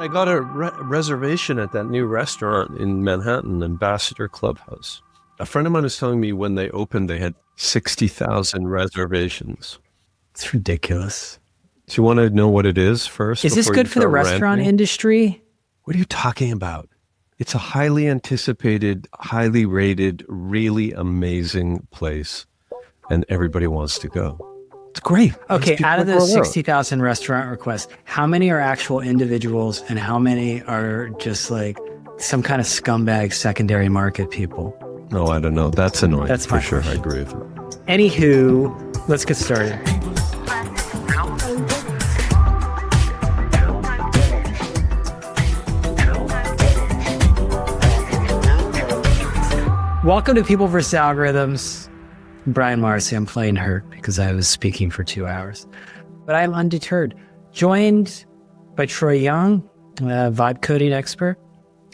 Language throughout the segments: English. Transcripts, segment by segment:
I got a reservation at that new restaurant in Manhattan, Ambassador Clubhouse. A friend of mine was telling me when they opened, they had 60,000 reservations. It's ridiculous. Do you want to know what it is first? Is this good for the restaurant industry? What are you talking about? It's a highly anticipated, highly rated, really amazing place, and everybody wants to go. It's great. Okay, out of the 60,000 restaurant requests, how many are actual individuals and how many are just like some kind of scumbag secondary market people? No, I don't know. That's annoying. That's for sure. question. I agree with you. Anywho, let's get started. Welcome to People vs. Algorithms. I'm Brian Marcy. I'm playing hurt because I was speaking for 2 hours, but I'm undeterred. Joined by Troy Young, a vibe coding expert,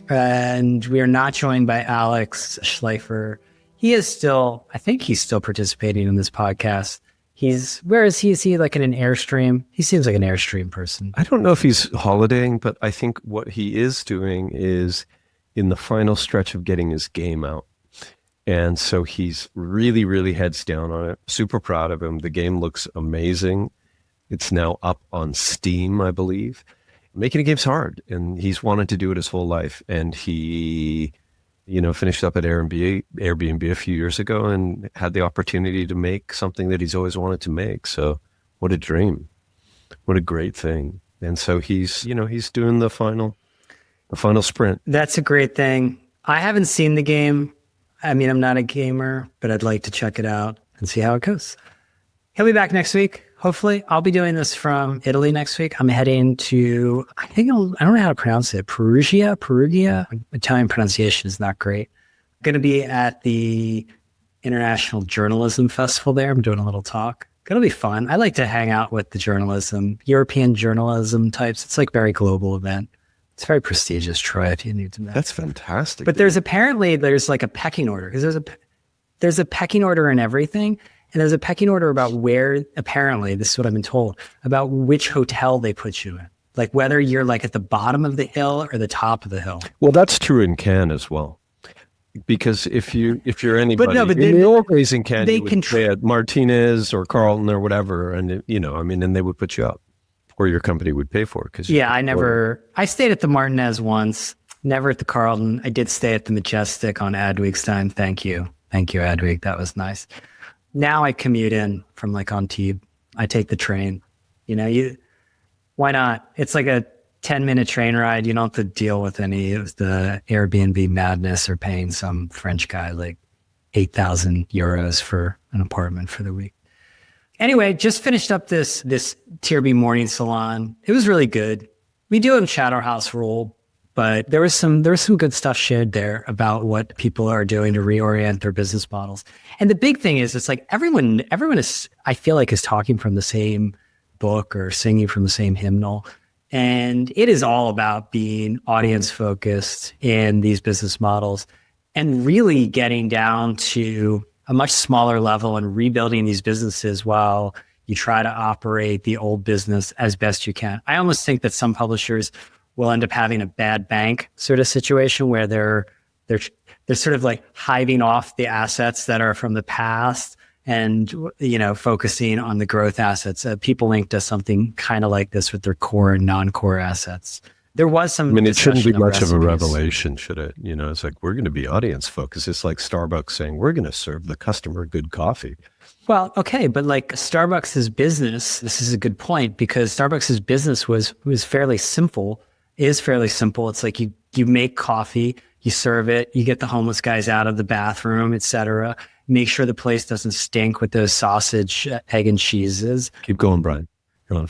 and we are not joined by Alex Schleifer. I think he's still participating in this podcast. Where is he? Is he like in an Airstream? He seems like an Airstream person. I don't know if he's holidaying, but I think what he is doing is in the final stretch of getting his game out. And so he's really, really heads down on it. Super proud of him. The game looks amazing. It's now up on Steam, I believe. Making a game's hard, and he's wanted to do it his whole life. And he, finished up at Airbnb a few years ago and had the opportunity to make something that he's always wanted to make. So what a dream. What a great thing. And so he's doing the final sprint. That's a great thing. I haven't seen the game. I mean, I'm not a gamer, but I'd like to check it out and see how it goes. He'll be back next week. Hopefully, I'll be doing this from Italy next week. I'm heading to, I don't know how to pronounce it. Perugia. Italian pronunciation is not great. I'm going to be at the International Journalism Festival there. I'm doing a little talk. It'll be fun. I like to hang out with the European journalism types. It's like a very global event. It's very prestigious, Troy, if you need to know. That's fantastic. But there's like a pecking order, because there's a pecking order in everything. And there's a pecking order about where, apparently, this is what I've been told, about which hotel they put you in. Like whether you're like at the bottom of the hill or the top of the hill. Well, that's true in Cannes as well. Because if you're anybody, in the old days in Cannes, you would stay at Martinez or Carlton or whatever, and and they would put you up. Or your company would pay for it. I stayed at the Martinez once, never at the Carlton. I did stay at the Majestic on Adweek's time. Thank you, Adweek. That was nice. Now I commute in from like Antibes. I take the train. Why not? It's like a 10-minute train ride. You don't have to deal with any of the Airbnb madness or paying some French guy like 8,000 euros for an apartment for the week. Anyway, just finished up this TRB morning salon. It was really good. We do in Chatterhouse rule, but there was some good stuff shared there about what people are doing to reorient their business models. And the big thing is, it's like everyone is, I feel like, is talking from the same book or singing from the same hymnal. And it is all about being audience focused in these business models and really getting down to a much smaller level and rebuilding these businesses while you try to operate the old business as best you can. I almost think that some publishers will end up having a bad bank sort of situation where they're sort of like hiving off the assets that are from the past and focusing on the growth assets. People Link does something kind of like this with their core and non-core assets. There was some. It shouldn't be much of a revelation, should it? It's like, we're going to be audience focused. It's like Starbucks saying, we're going to serve the customer good coffee. Well, okay, but like Starbucks' business, this is a good point, because Starbucks' business was fairly simple, is fairly simple. It's like you make coffee, you serve it, you get the homeless guys out of the bathroom, etc. Make sure the place doesn't stink with those sausage, egg, and cheeses. Keep going, Brian.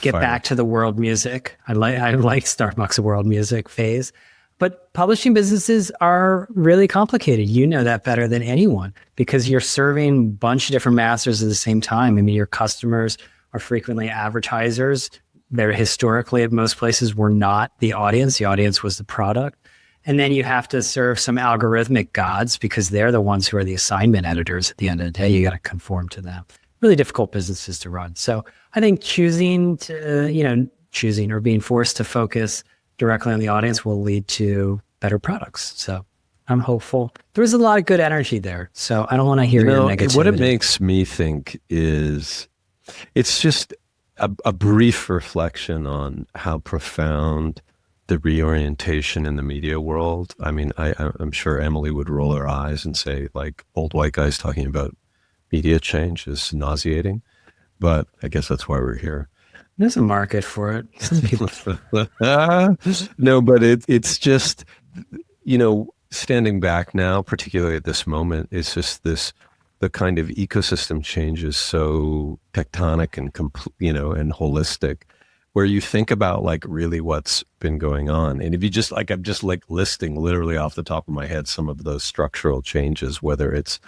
Get back to the world music. I like Starbucks world music phase. But publishing businesses are really complicated. You know that better than anyone, because you're serving a bunch of different masters at the same time. I mean, your customers are frequently advertisers. They're historically at most places were not the audience. The audience was the product. And then you have to serve some algorithmic gods because they're the ones who are the assignment editors at the end of the day. You got to conform to them. Really difficult businesses to run. So I think choosing or being forced to focus directly on the audience will lead to better products. So I'm hopeful. There's a lot of good energy there. So I don't want to hear your negativity. What it makes me think is it's just a brief reflection on how profound the reorientation in the media world. I mean, I'm sure Emily would roll her eyes and say, like, old white guys talking about media change is nauseating. But I guess that's why we're here. There's a market for it. Some people. No, but it's just, standing back now, particularly at this moment, it's just the kind of ecosystem change is so tectonic and and holistic, where you think about like really what's been going on. And if you just like, I'm just like listing literally off the top of my head some of those structural changes, whether it's,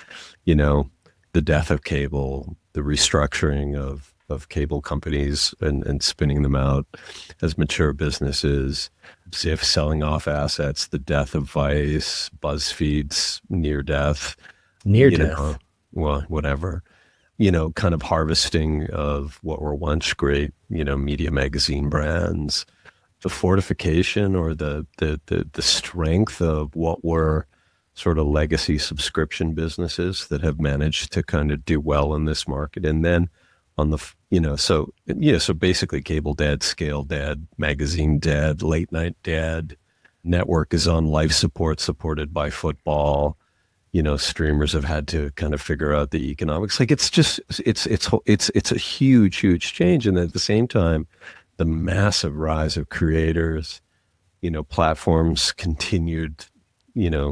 the death of cable, the restructuring of cable companies and spinning them out as mature businesses, Ziff selling off assets, the death of Vice, BuzzFeed's near death. Well, whatever, kind of harvesting of what were once great, media magazine brands, the fortification or the strength of what were sort of legacy subscription businesses that have managed to kind of do well in this market. And then on the, so basically cable dead, scale dead, magazine dead, late night dead, network is on life support supported by football. Streamers have had to kind of figure out the economics. Like it's a huge change. And at the same time, the massive rise of creators, platforms continued,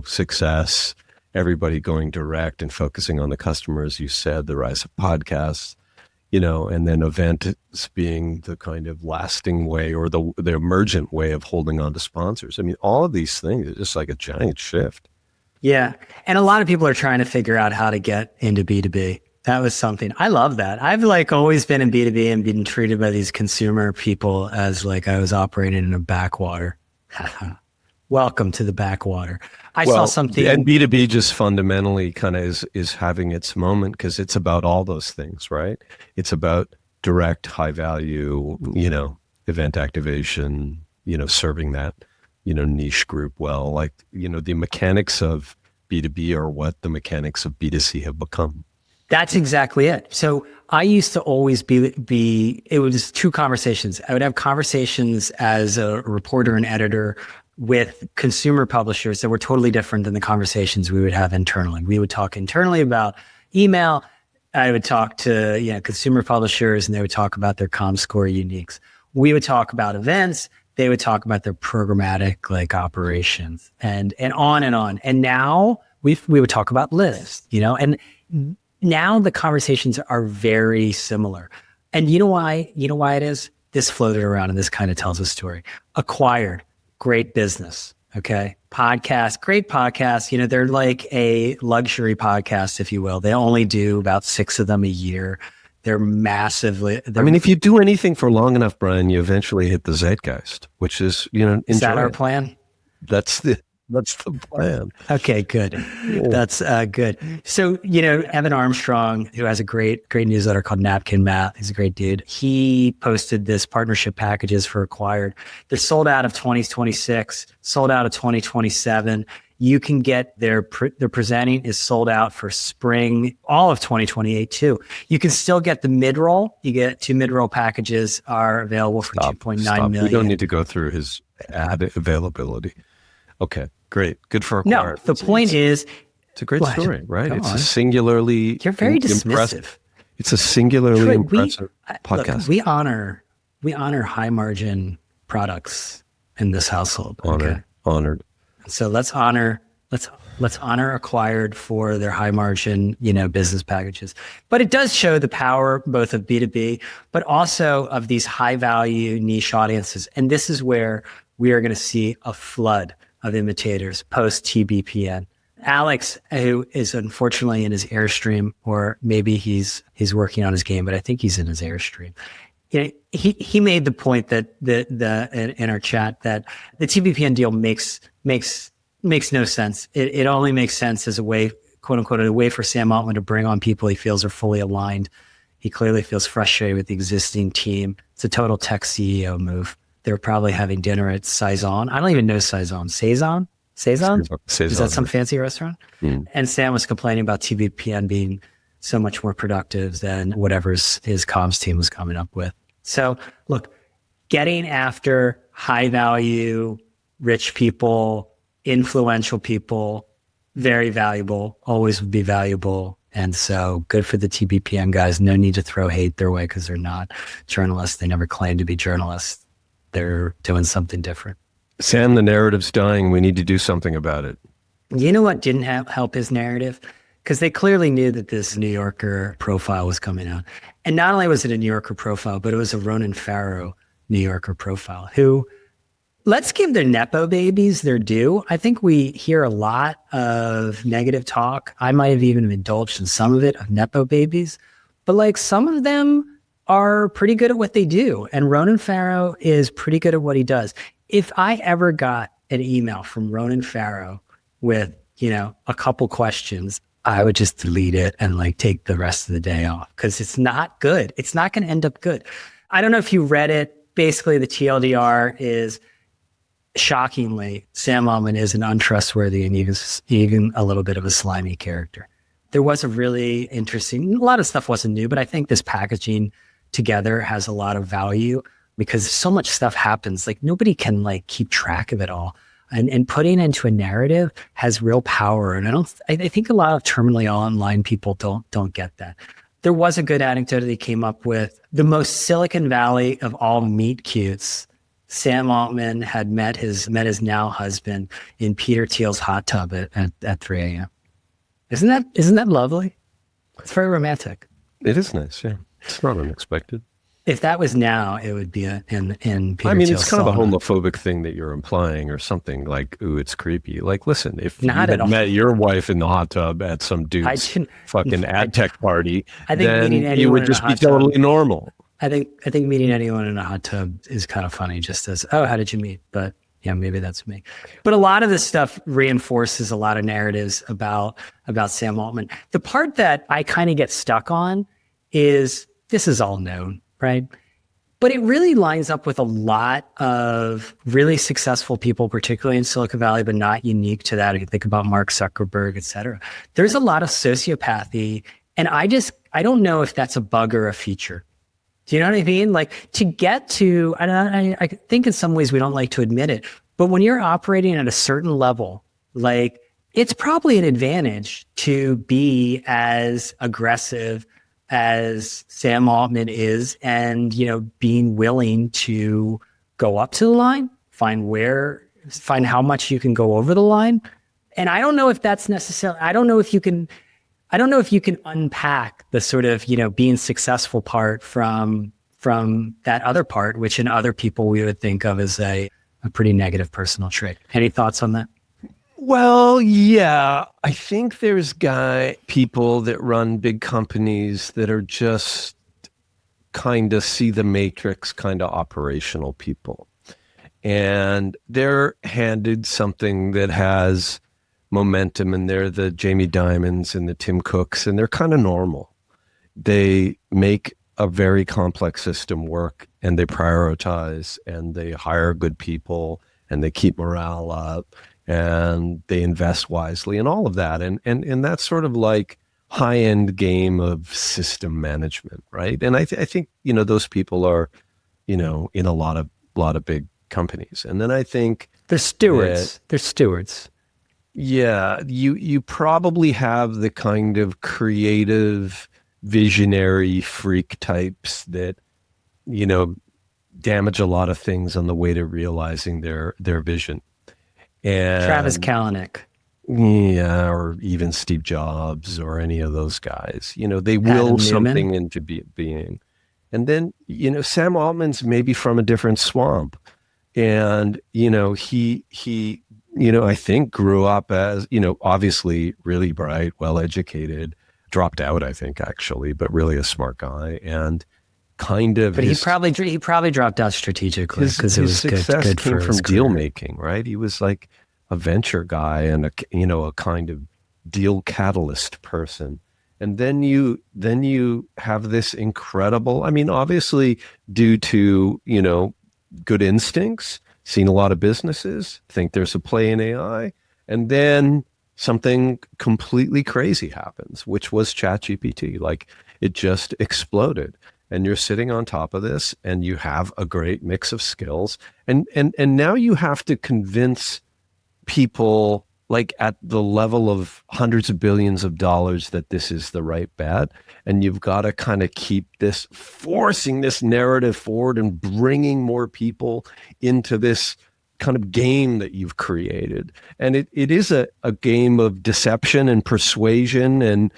success, everybody going direct and focusing on the customer, as you said, the rise of podcasts, and then events being the kind of lasting way or the emergent way of holding on to sponsors. I mean, all of these things are just like a giant shift. Yeah. And a lot of people are trying to figure out how to get into B2B. That was something. I love that. I've like always been in B2B and been treated by these consumer people as like I was operating in a backwater. Welcome to the backwater. I saw something. And B2B just fundamentally kind of is having its moment because it's about all those things, right? It's about direct, high value, event activation, serving that, niche group well. Like, the mechanics of B2B are what the mechanics of B2C have become. That's exactly it. So I used to always be it was two conversations. I would have conversations as a reporter and editor with consumer publishers that were totally different than the conversations we would have internally. We would talk internally about email. I would talk to consumer publishers and they would talk about their Comscore uniques. We would talk about events. They would talk about their programmatic like operations and on and on. And now we would talk about lists, and now the conversations are very similar. And you know why it is? This floated around and this kind of tells a story. Acquired, great business. Okay. Podcast, great podcast. They're like a luxury podcast, if you will. They only do about 6 of them a year. They're massively. If you do anything for long enough, Brian, you eventually hit the zeitgeist, which is, is that our plan? That's the plan. Okay, good. Yeah. That's good. So, Evan Armstrong, who has a great newsletter called Napkin Math, he's a great dude. He posted this partnership packages for Acquired. They're sold out of 2026, sold out of 2027. You can get their presenting is sold out for spring, all of 2028 too. You can still get the mid-roll. You get 2 mid-roll packages are available for $2.9 million. We don't need to go through his ad availability. Okay, great. Good for Acquired. No, the point is... It's a great story, right? It's a singularly... You're very dismissive. It's a singularly impressive podcast. Look, we honor high margin products in this household. Honored. So let's honor Acquired for their high margin, business packages. But it does show the power both of B2B, but also of these high value niche audiences. And this is where we are going to see a flood of imitators post TBPN. Alex, who is unfortunately in his Airstream, or maybe he's working on his game, but I think he's in his Airstream. He made the point that in our chat that the TBPN deal makes no sense. It only makes sense as a way, quote unquote, a way for Sam Altman to bring on people he feels are fully aligned. He clearly feels frustrated with the existing team. It's a total tech CEO move. They're probably having dinner at Saison. I don't even know Saison. Saison? Saison? Is that some fancy restaurant? Mm. And Sam was complaining about TBPN being so much more productive than whatever his comms team was coming up with. So look, getting after high value, rich people, influential people, very valuable, always would be valuable. And so good for the TBPN guys. No need to throw hate their way because they're not journalists. They never claimed to be journalists. They're doing something different. Sam, the narrative's dying. We need to do something about it. You know what didn't help his narrative? Because they clearly knew that this New Yorker profile was coming out. And not only was it a New Yorker profile, but it was a Ronan Farrow New Yorker profile who, let's give their Nepo babies their due. I think we hear a lot of negative talk. I might have even indulged in some of it of Nepo babies, but like some of them are pretty good at what they do. And Ronan Farrow is pretty good at what he does. If I ever got an email from Ronan Farrow with, a couple questions, I would just delete it and like take the rest of the day off because it's not good. It's not going to end up good. I don't know if you read it. Basically, the TLDR is shockingly, Sam Altman is an untrustworthy and even a little bit of a slimy character. There was a really interesting, a lot of stuff wasn't new, but I think this packaging together has a lot of value because so much stuff happens. Like nobody can like keep track of it all. And putting into a narrative has real power. And I think a lot of terminally online people don't get that. There was a good anecdote that he came up with. The most Silicon Valley of all meet cutes, Sam Altman had met his now husband in Peter Thiel's hot tub at 3 a.m. Isn't that lovely? It's very romantic. It is nice, yeah. It's not unexpected. If that was now, it would be in Peter I mean, Thiel's it's kind sauna. of a homophobic thing that you're implying or something like, ooh, it's creepy. Like, listen, if Not you at had all. met your wife in the hot tub at some dude's fucking ad tech party, I think then meeting you anyone would in a just be hot tub- totally normal. I think meeting anyone in a hot tub is kind of funny just as, oh, how did you meet? But yeah, maybe that's me. But a lot of this stuff reinforces a lot of narratives about Sam Altman. The part that I kind of get stuck on is this is all known, right? But it really lines up with a lot of really successful people, particularly in Silicon Valley, but not unique to that. If you think about Mark Zuckerberg, et cetera, there's a lot of sociopathy. And I don't know if that's a bug or a feature. Do you know what I mean? Like to get to, and I think in some ways we don't like to admit it, but when you're operating at a certain level, like it's probably an advantage to be as aggressive as Sam Altman is and, being willing to go up to the line, find how much you can go over the line. And I don't know if that's necessarily, I don't know if you can unpack the sort of, being successful part from that other part, which in other people we would think of as a pretty negative personal trait. Any thoughts on that? Well, yeah, I think there's people that run big companies that are just kind of see the matrix kind of operational people. And they're handed something that has momentum, and they're the Jamie Dimons and the Tim Cooks, and they're kind of normal. They make a very complex system work, and they prioritize, and they hire good people, and they keep morale up, and they invest wisely, and all of that. And that's sort of like high-end game of system management, right? And I think those people are in a lot of big companies. And then I think they're stewards. They're stewards. Yeah, you probably have the kind of creative, visionary freak types that, damage a lot of things on the way to realizing their vision. And Travis Kalanick. Yeah, or even Steve Jobs or any of those guys. They will something into being. And then, Sam Altman's maybe from a different swamp. And, he I think grew up as, obviously really bright, well-educated, dropped out, I think, actually, but really a smart guy. And kind of But he probably dropped out strategically because it was good came for from his deal career. making, right? He was like a venture guy and a kind of deal catalyst person. And then you have this incredible, I mean, obviously due to, good instincts, seen a lot of businesses, think there's a play in AI, and then something completely crazy happens, which was ChatGPT. Like, it just exploded. And you're sitting on top of this, and you have a great mix of skills. And now you have to convince people, like at the level of hundreds of billions of dollars, that this is the right bet. And you've got to kind of keep this, forcing this narrative forward and bringing more people into this kind of game that you've created. And it is a game of deception and persuasion. And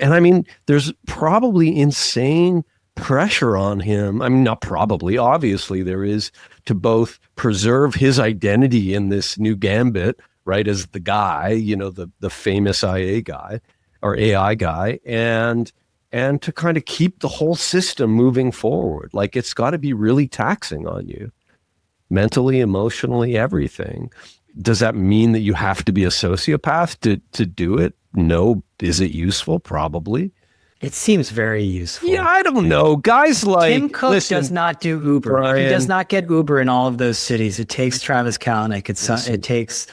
I mean, there's probably insane pressure on him. I mean, not probably, obviously there is, to both preserve his identity in this new gambit, right, as the guy, the famous IA guy or AI guy, and to kind of keep the whole system moving forward. Like, it's got to be really taxing on you, mentally, emotionally, everything. Does that mean that you have to be a sociopath to do it? No. Is it useful? Probably. It seems very useful. Yeah, I don't know. Guys like Tim Cook does not do Uber. Brian, he does not get Uber in all of those cities. It takes Travis Kalanick. It takes,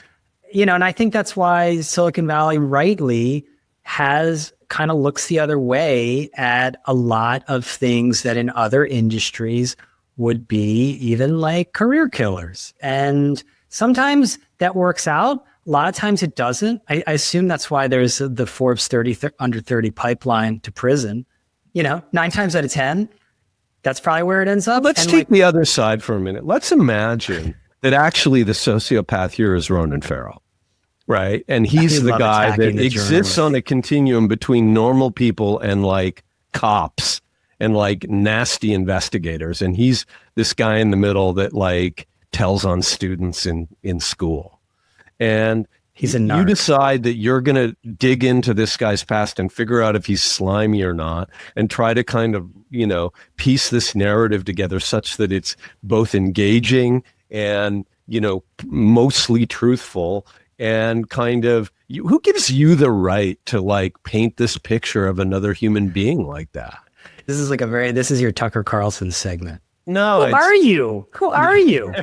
and I think that's why Silicon Valley rightly kind of looks the other way at a lot of things that in other industries would be even like career killers. And sometimes that works out. A lot of times it doesn't. I assume that's why there's the Forbes under 30 pipeline to prison. 9 times out of 10, that's probably where it ends up. Let's take the other side for a minute. Let's imagine that actually the sociopath here is Ronan Farrow, right? And he's the guy that exists on a continuum between normal people and like cops and like nasty investigators. And he's this guy in the middle that like tells on students in school. And he's a narc. You decide that you're going to dig into this guy's past and figure out if he's slimy or not, and try to kind of, piece this narrative together such that it's both engaging and, mostly truthful, and kind of, who gives you the right to like paint this picture of another human being like that? This is your Tucker Carlson segment. No, Who are you?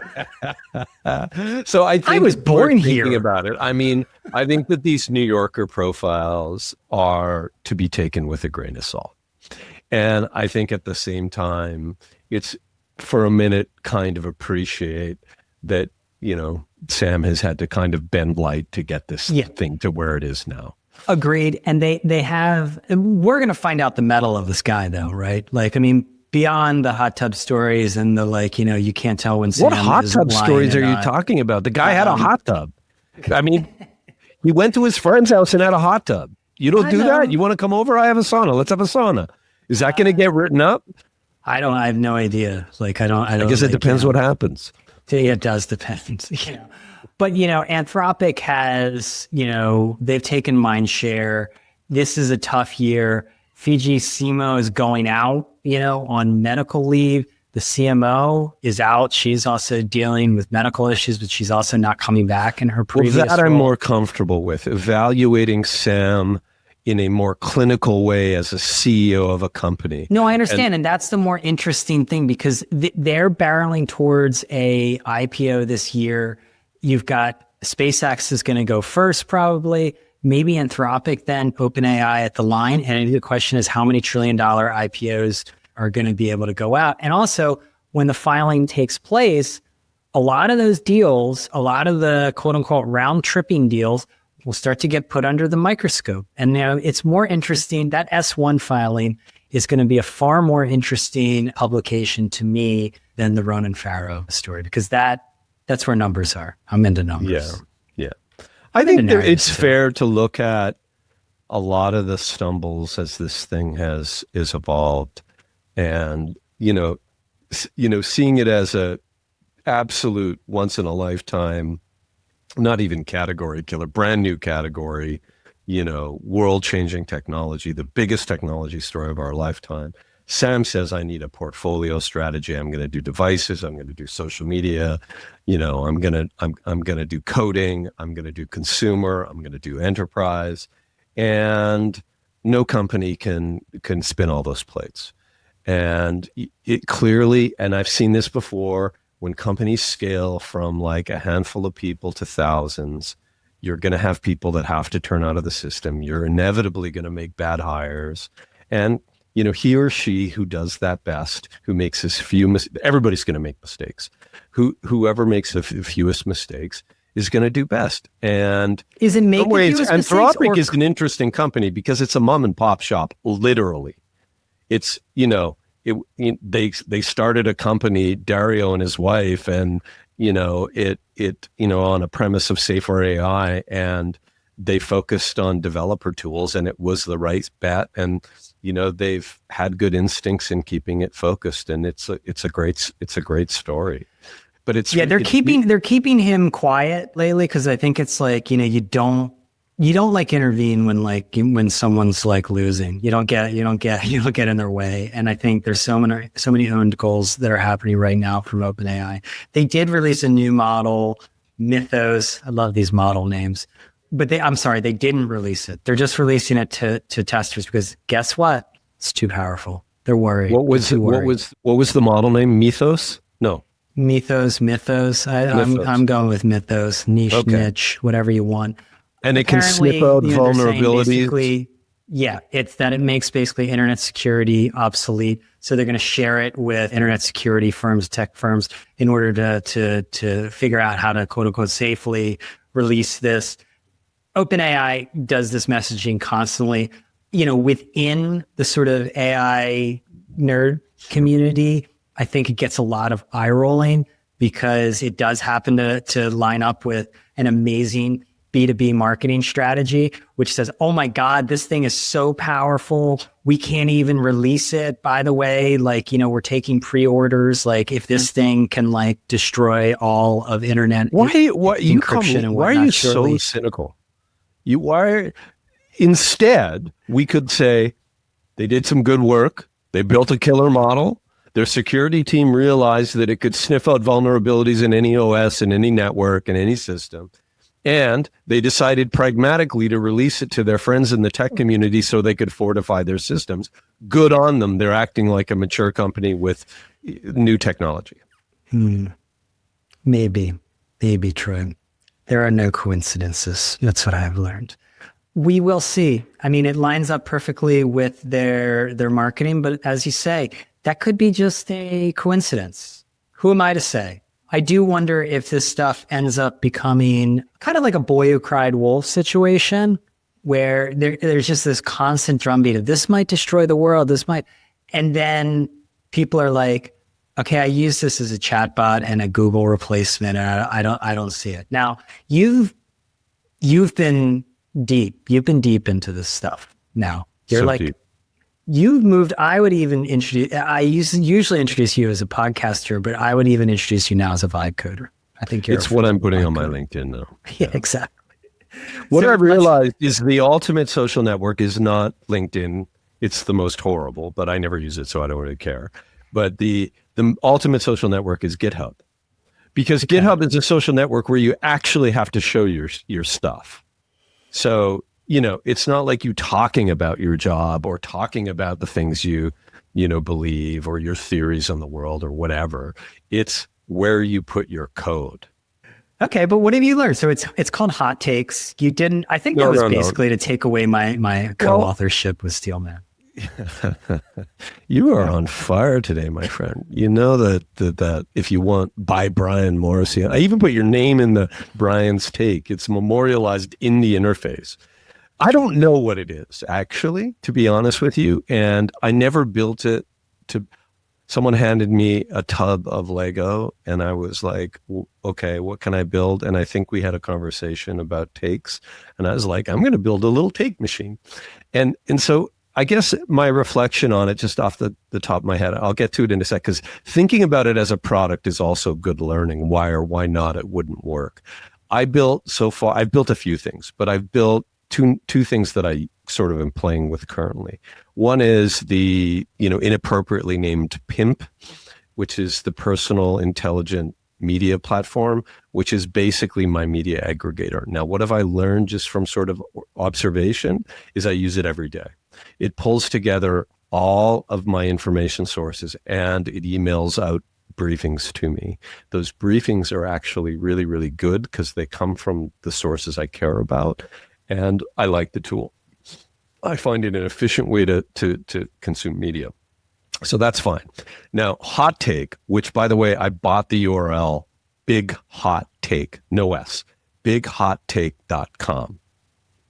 So I think I was born here. About it. I mean, I think that these New Yorker profiles are to be taken with a grain of salt. And I think at the same time, it's for a minute kind of appreciate that, Sam has had to kind of bend light to get this thing to where it is now. Agreed. And we're going to find out the mettle of this guy though, right? Like, I mean, beyond the hot tub stories and the you can't tell when Sam What hot tub stories are you talking about? The guy had a hot tub. I mean, he went to his friend's house and had a hot tub. You don't do that? You want to come over? I have a sauna. Let's have a sauna. Is that going to get written up? I have no idea. Like, I guess it depends what happens. It does depend. But, Anthropic has, they've taken mind share. This is a tough year. Fiji Simo is going out, on medical leave. The CMO is out. She's also dealing with medical issues, but she's also not coming back in her previous role. I'm more comfortable with evaluating Sam in a more clinical way as a CEO of a company. No, I understand. And that's the more interesting thing, because they're barreling towards a IPO this year. You've got SpaceX is going to go first, probably. Maybe Anthropic, then OpenAI at the line. And the question is, how many $1 trillion IPOs are going to be able to go out? And also, when the filing takes place, a lot of those deals, a lot of the quote unquote round tripping deals will start to get put under the microscope. And it's more interesting. That S1 filing is going to be a far more interesting publication to me than the Ronan Farrow story, because that's where numbers are. I'm into numbers. Yeah. I think it's fair to look at a lot of the stumbles as this thing is evolved, and seeing it as a absolute once in a lifetime, not even category killer, brand new category, world changing technology, the biggest technology story of our lifetime. Sam says, I need a portfolio strategy. I'm going to do devices. I'm going to do social media. I'm going to do coding. I'm going to do consumer. I'm going to do enterprise. And no company can spin all those plates. And it clearly, and I've seen this before, when companies scale from like a handful of people to thousands, you're going to have people that have to turn out of the system. You're inevitably going to make bad hires. And, he or she who does that best, who makes as few, everybody's going to make mistakes. Whoever makes the fewest mistakes is going to do best. And is it making Anthropic is an interesting company because it's a mom and pop shop, literally. It's, they started a company, Dario and his wife, and on a premise of safer AI, and they focused on developer tools, and it was the right bet. And they've had good instincts in keeping it focused, and it's a great story. But they're keeping him quiet lately because I think it's like you don't like intervene when someone's like losing. You don't get in their way. And I think there's so many owned goals that are happening right now from OpenAI. They did release a new model, Mythos. I love these model names, but they didn't release it. They're just releasing it to testers because guess what? It's too powerful. They're worried. What was the model name? Mythos? No. Mythos. I'm going with Mythos. Niche, whatever you want. And it can sniff out vulnerabilities. It's that it makes basically internet security obsolete. So they're going to share it with internet security firms, tech firms, in order to figure out how to quote unquote safely release this. OpenAI does this messaging constantly. Within the sort of AI nerd community, I think it gets a lot of eye rolling because it does happen to line up with an amazing B2B marketing strategy, which says, oh my God, this thing is so powerful. We can't even release it. By the way, we're taking pre-orders. If this thing can destroy all of internet encryption. Why are you so cynical? Instead, we could say they did some good work. They built a killer model. Their security team realized that it could sniff out vulnerabilities in any OS, in any network, in any system. And they decided pragmatically to release it to their friends in the tech community so they could fortify their systems. Good on them. They're acting like a mature company with new technology. Maybe true. There are no coincidences. That's what I've learned. We will see. I mean, it lines up perfectly with their marketing, but as you say, that could be just a coincidence. Who am I to say? I do wonder if this stuff ends up becoming kind of like a boy who cried wolf situation where there's just this constant drumbeat of this might destroy the world, and then people are like, okay, I use this as a chatbot and a Google replacement, and I don't see it. Now, you've been deep into this stuff now. You're so deep. You've moved. I usually introduce you as a podcaster, but I would even introduce you now as a vibe coder. I think it's what I'm putting on my LinkedIn now. Yeah, exactly. What I've realized is the ultimate social network is not LinkedIn. It's the most horrible, but I never use it, so I don't really care. But the ultimate social network is GitHub, because GitHub is a social network where you actually have to show your stuff. So, it's not like you talking about your job or talking about the things you believe or your theories on the world or whatever. It's where you put your code. Okay, but what have you learned? So it's called Hot Takes. You didn't. I think that was basically to take away my co-authorship with Steelman. You are on fire today, my friend. You know that if you want, by Brian Morrissey, I even put your name in the Brian's Take. It's memorialized in the interface. I don't know what it is, actually, to be honest with you. And I never built it someone handed me a tub of Lego and I was like, okay, what can I build? And I think we had a conversation about takes. And I was like, I'm going to build a little take machine. And so I guess my reflection on it, just off the top of my head, I'll get to it in a sec, because thinking about it as a product is also good learning. Why or why not it wouldn't work. I've built a few things, but I've built two things that I sort of am playing with currently. One is the, inappropriately named PIMP, which is the Personal Intelligent Media Platform, which is basically my media aggregator. Now, what have I learned just from sort of observation is I use it every day. It pulls together all of my information sources and it emails out briefings to me. Those briefings are actually really, really good because they come from the sources I care about, and I like the tool. I find it an efficient way to consume media. So that's fine. Now, Hot Take, which, by the way, I bought the URL, Big Hot Take, no S, bighottake.com,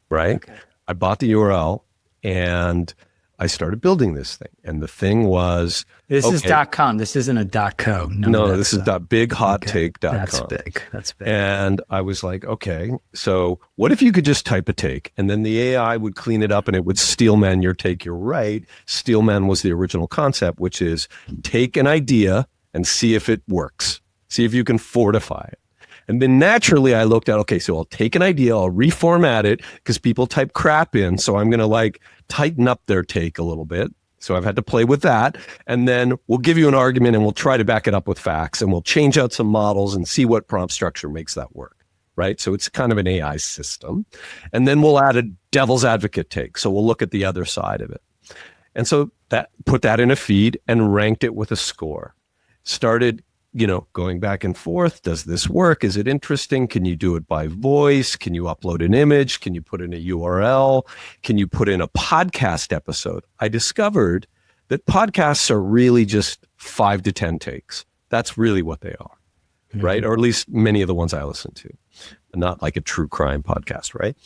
right? Okay. I bought the URL and I started building this thing. And the thing was... This is .com. This isn't a .co. No, this is .bighottake.com. That's big. That's big. And I was like, okay, so what if you could just type a take and then the AI would clean it up and it would steelman your take? You're right. Steelman was the original concept, which is take an idea and see if it works. See if you can fortify it. And then naturally I looked at, okay, so I'll take an idea, I'll reformat it because people type crap in. So I'm going to like tighten up their take a little bit. So I've had to play with that. And then we'll give you an argument and we'll try to back it up with facts and we'll change out some models and see what prompt structure makes that work, right? So it's kind of an AI system. And then we'll add a devil's advocate take. So we'll look at the other side of it. And so that put that in a feed and ranked it with a score. Started going back and forth. Does this work? Is it interesting? Can you do it by voice? Can you upload an image? Can you put in a URL? Can you put in a podcast episode? I discovered that podcasts are really just 5 to 10 takes. That's really what they are, right? Or at least many of the ones I listen to, not like a true crime podcast, right?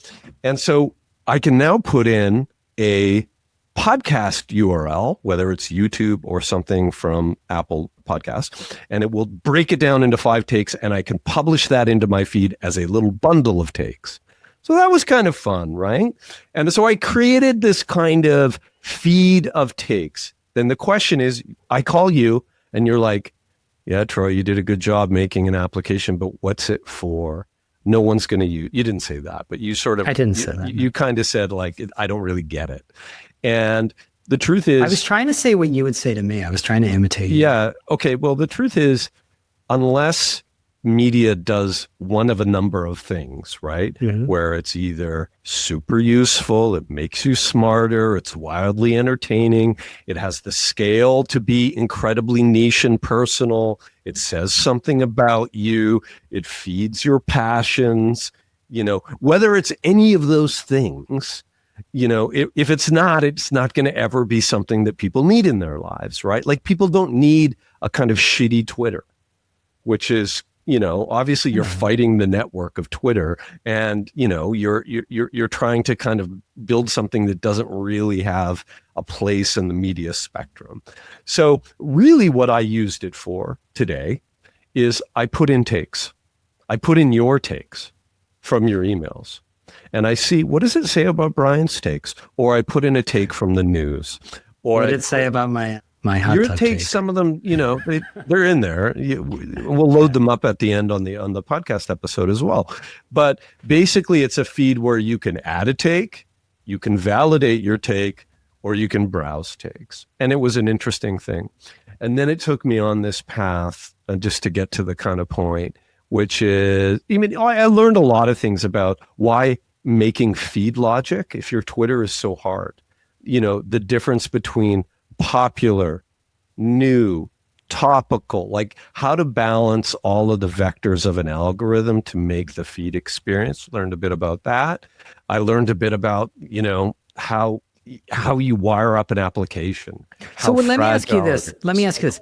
And so I can now put in a podcast URL, whether it's YouTube or something from Apple Podcasts, and it will break it down into 5 takes, and I can publish that into my feed as a little bundle of takes. So that was kind of fun, right? And so I created this kind of feed of takes. Then the question is, I call you and you're like, yeah, Troy, you did a good job making an application, but what's it for? No one's going to use. You didn't say that, but you sort of, I didn't say that. You kind of said like, I don't really get it. And the truth is... I was trying to say what you would say to me. I was trying to imitate you. Yeah. Okay. Well, the truth is, unless media does one of a number of things, right? Mm-hmm. Where it's either super useful, it makes you smarter, it's wildly entertaining, it has the scale to be incredibly niche and personal, it says something about you, it feeds your passions, whether it's any of those things... if it's not going to ever be something that people need in their lives, right? Like people don't need a kind of shitty Twitter, which is, obviously you're fighting the network of Twitter and, you're trying to kind of build something that doesn't really have a place in the media spectrum. So really what I used it for today is I put in takes. I put in your takes from your emails. And I see, what does it say about Brian's takes? Or I put in a take from the news. Or what did it say about my hot your tub takes? take? Some of them, they're in there. We'll load them up at the end on the podcast episode as well. But basically, it's a feed where you can add a take, you can validate your take, or you can browse takes. And it was an interesting thing. And then it took me on this path just to get to the kind of point, which is, I learned a lot of things about why making feed logic, if your Twitter is so hard, the difference between popular, new, topical, like how to balance all of the vectors of an algorithm to make the feed experience. Learned a bit about that. I learned a bit about, how you wire up an application. So let me ask you this.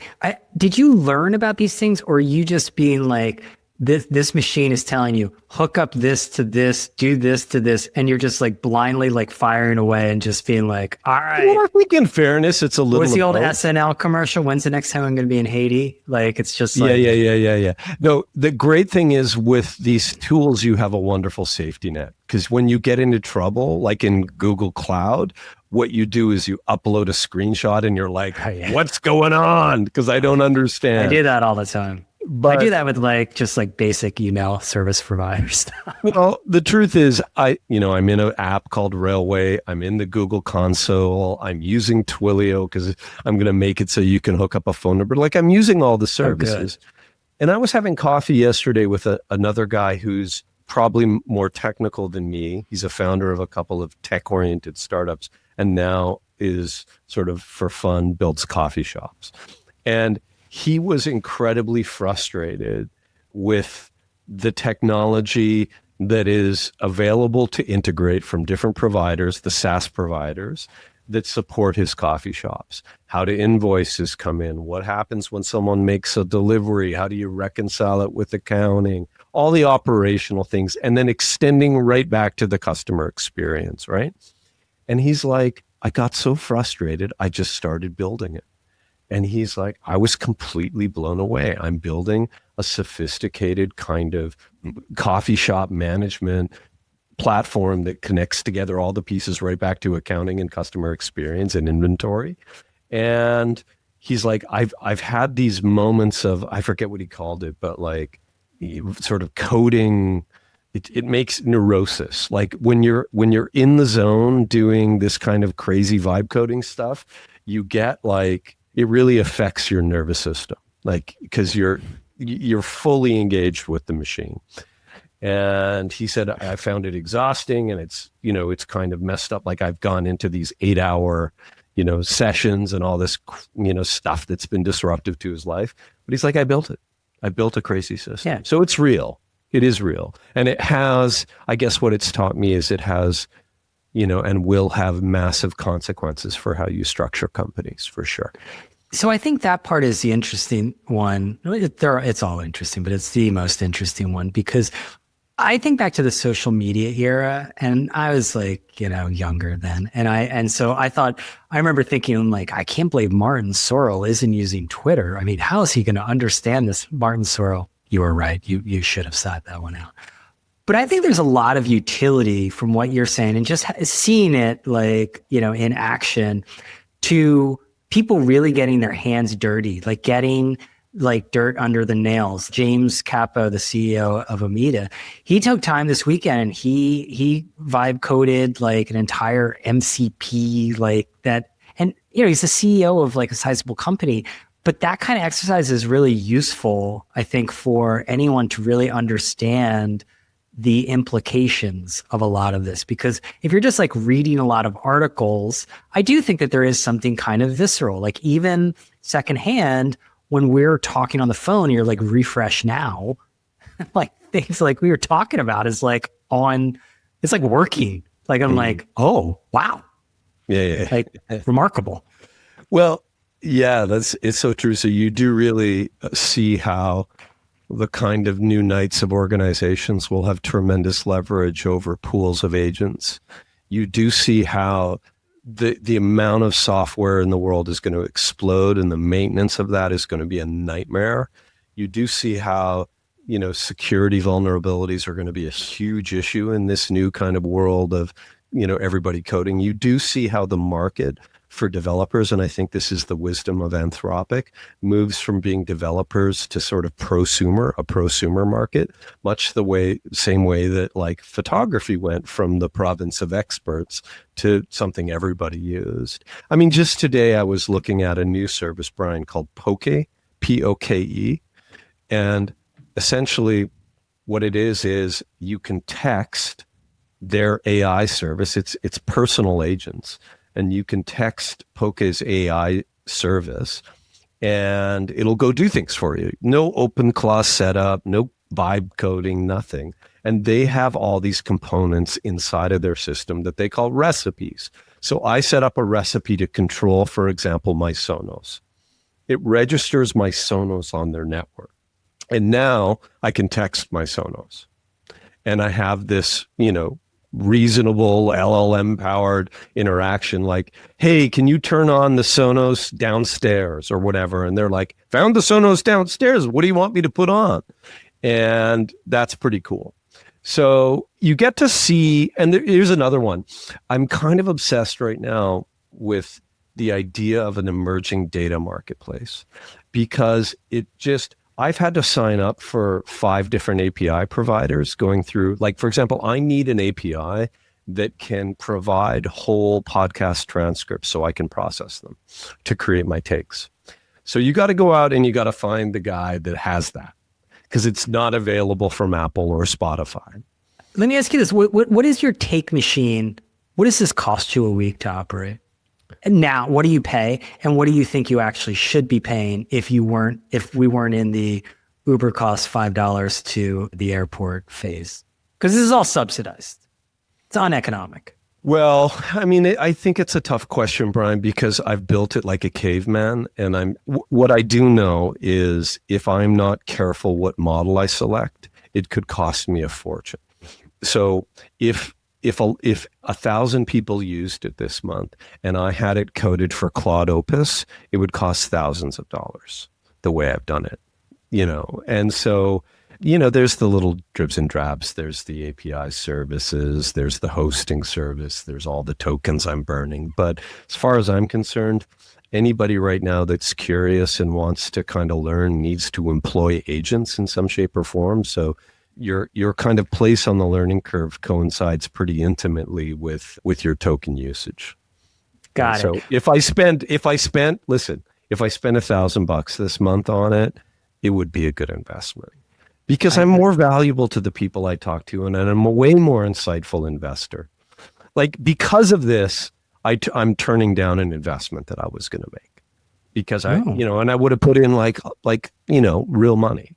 Did you learn about these things, or are you just being like, this machine is telling you, hook up this to this, do this to this, and you're just like blindly like firing away and just being like, all right. Well, I think in fairness, it's a little... What's the old SNL commercial? When's the next time I'm going to be in Haiti? Like, it's just like... Yeah. No, the great thing is with these tools, you have a wonderful safety net. Because when you get into trouble, like in Google Cloud, what you do is you upload a screenshot and you're like, what's going on? Because I don't understand. I do that all the time. But I do that with just basic email service provider stuff. Well, the truth is, I'm in an app called Railway. I'm in the Google console. I'm using Twilio because I'm going to make it so you can hook up a phone number. Like I'm using all the services. And I was having coffee yesterday with another guy who's probably more technical than me. He's a founder of a couple of tech-oriented startups and now is sort of for fun builds coffee shops. And he was incredibly frustrated with the technology that is available to integrate from different providers, the SaaS providers that support his coffee shops, how do invoices come in, what happens when someone makes a delivery, how do you reconcile it with accounting, all the operational things, and then extending right back to the customer experience, right? And he's like, I got so frustrated, I just started building it. And he's like, I was completely blown away. I'm building a sophisticated kind of coffee shop management platform that connects together all the pieces right back to accounting and customer experience and inventory. And he's like, I've had these moments of, I forget what he called it, but like sort of coding. It makes neurosis. Like when you're in the zone doing this kind of crazy vibe coding stuff, you get like, it really affects your nervous system, like, because you're fully engaged with the machine. And he said, I found it exhausting, and it's kind of messed up. Like I've gone into these 8-hour, sessions and all this, stuff that's been disruptive to his life. But he's like, I built it. I built a crazy system. Yeah. So it's real. It is real. And it has, I guess what it's taught me is it has, and will have massive consequences for how you structure companies, for sure. So I think that part is the interesting one. It's all interesting, but it's the most interesting one, because I think back to the social media era, and I was like, younger then. And so I remember thinking like, I can't believe Martin Sorrell isn't using Twitter. I mean, how is he going to understand this? Martin Sorrell, you were right. You should have sought that one out. But I think there's a lot of utility from what you're saying, and just seeing it like, in action, to people really getting their hands dirty, like getting like dirt under the nails. James Capo, the CEO of Amida, he took time this weekend and he vibe coded like an entire MCP like that. And, he's the CEO of like a sizable company, but that kind of exercise is really useful, I think, for anyone to really understand the implications of a lot of this. Because if you're just like reading a lot of articles, I do think that there is something kind of visceral, like even secondhand, when we're talking on the phone, you're like, refresh now, like things like we were talking about is like it's like working. Like, I'm like, oh, wow. Yeah. Like remarkable. Well, yeah, it's so true. So you do really see how the kind of new knights of organizations will have tremendous leverage over pools of agents. You do see how the amount of software in the world is going to explode, and the maintenance of that is going to be a nightmare. You do see how, security vulnerabilities are going to be a huge issue in this new kind of world of, everybody coding. You do see how the market for developers, and I think this is the wisdom of Anthropic, moves from being developers to sort of a prosumer market, much the same way that like photography went from the province of experts to something everybody used. I mean, just today I was looking at a new service, Brian, called Poke, Poke, and essentially what it is you can text their AI service. It's personal agents. And you can text Poke's AI service and it'll go do things for you. No OpenClaw setup, no vibe coding, nothing. And they have all these components inside of their system that they call recipes. So I set up a recipe to control, for example, my Sonos. It registers my Sonos on their network. And now I can text my Sonos. And I have this, reasonable LLM powered interaction like, hey, can you turn on the Sonos downstairs or whatever? And they're like, found the Sonos downstairs. What do you want me to put on? And that's pretty cool. So you get to see, and here's another one. I'm kind of obsessed right now with the idea of an emerging data marketplace, because I've had to sign up for 5 different API providers going through, like, for example, I need an API that can provide whole podcast transcripts so I can process them to create my takes. So you got to go out and you got to find the guy that has that, because it's not available from Apple or Spotify. Let me ask you this. What is your take machine? What does this cost you a week to operate? And now, what do you pay, and what do you think you actually should be paying if we weren't in the Uber costs $5 to the airport phase? Because this is all subsidized. It's uneconomic. Well, I mean, I think it's a tough question, Brian, because I've built it like a caveman. And what I do know is if I'm not careful what model I select, it could cost me a fortune. So if 1,000 people used it this month and I had it coded for Claude Opus, it would cost thousands of dollars the way I've done it, And so, there's the little dribs and drabs. There's the API services. There's the hosting service. There's all the tokens I'm burning. But as far as I'm concerned, anybody right now that's curious and wants to kind of learn needs to employ agents in some shape or form. So your kind of place on the learning curve coincides pretty intimately with your token usage. Got it. So if I spent $1,000 this month on it, it would be a good investment. Because I'm more valuable to the people I talk to, and I'm a way more insightful investor. Like, because of this, I'm turning down an investment that I was going to make because and I would have put in like real money.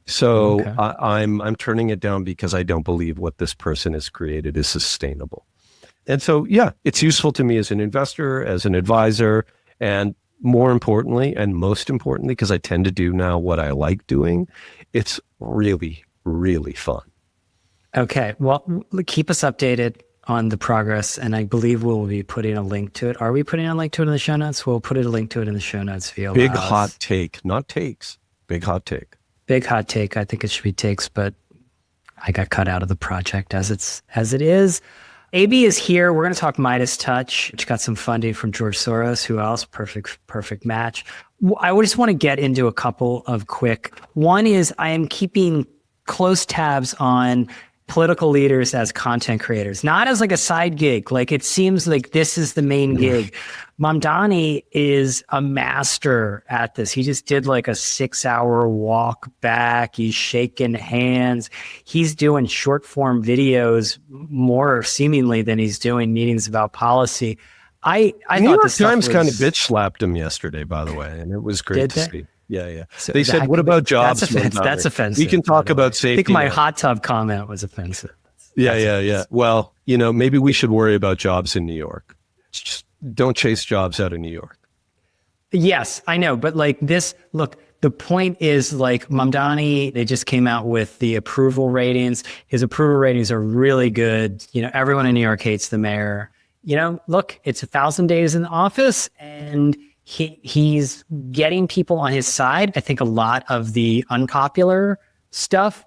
So okay. I'm turning it down because I don't believe what this person has created is sustainable. And so, yeah, it's useful to me as an investor, as an advisor, and more importantly, and most importantly, because I tend to do now what I like doing, it's really, really fun. Okay. Well, keep us updated on the progress, and I believe we'll be putting a link to it. Are we putting a link to it in the show notes? We'll put a link to it in the show notes via Big hot take, not takes. Big hot take. Big hot take. I think it should be takes, but I got cut out of the project as it is. AB is here. We're going to talk Midas Touch, which got some funding from George Soros. Who else? Perfect match. I just want to get into a couple of quick. One is I am keeping close tabs on political leaders as content creators, not as like a side gig. Like it seems like this is the main gig. Mamdani is a master at this. He just did like a 6-hour walk back. He's shaking hands. He's doing short form videos more seemingly than he's doing meetings about policy. I New York Times kind of bitch slapped him yesterday, by the way, and it was great to see. Yeah. So they said, "What about jobs?" That's offensive. We can talk about safety. I think my hot tub comment was offensive. Yeah. Well, maybe we should worry about jobs in New York. Just don't chase jobs out of New York. Yes, I know, but like this, look. The point is like Mamdani, they just came out with the approval ratings. His approval ratings are really good. Everyone in New York hates the mayor. Look, it's 1,000 days in the office, and he's getting people on his side. I think a lot of the unpopular stuff,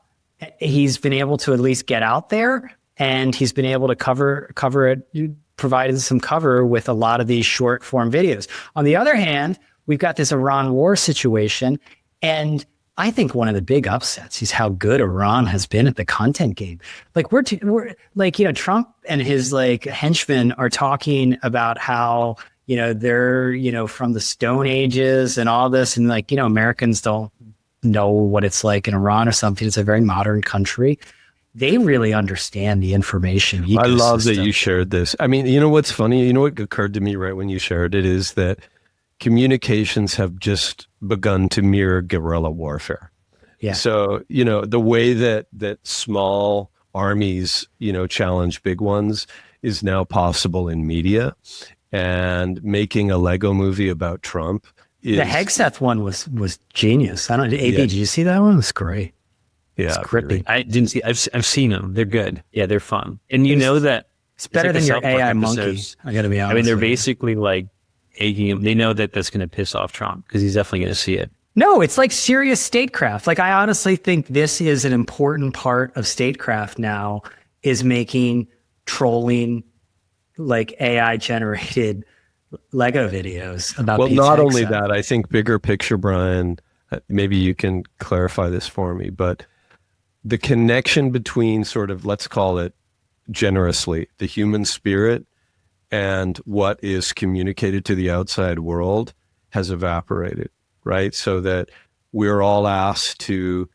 he's been able to at least get out there, and he's been able to cover it, provided some cover with a lot of these short form videos. On the other hand, we've got this Iran war situation, and I think one of the big upsets is how good Iran has been at the content game. Like we're like, Trump and his like henchmen are talking about how, they're, from the Stone Ages and all this. And like, Americans don't know what it's like in Iran or something. It's a very modern country. They really understand the information ecosystem. I love that you shared this. I mean, what's funny? What occurred to me right when you shared it is that communications have just begun to mirror guerrilla warfare. Yeah. So, the way that small armies, challenge big ones is now possible in media. And making a Lego movie about Trump is... The Hegseth one was genius. Did you see that one? It was great. Yeah. It's grippy. I didn't see, I've seen them. They're good. Yeah, they're fun. And that it's better than your AI monkey. I gotta be honest. I mean, they're basically like egging him. They know that that's going to piss off Trump because he's definitely going to see it. No, it's like serious statecraft. Like I honestly think this is an important part of statecraft now, is making trolling like AI generated Lego videos about. Well, not only that, I think bigger picture, Brian, maybe you can clarify this for me, but the connection between sort of, let's call it generously, the human spirit and what is communicated to the outside world has evaporated, right? So that we're all asked to,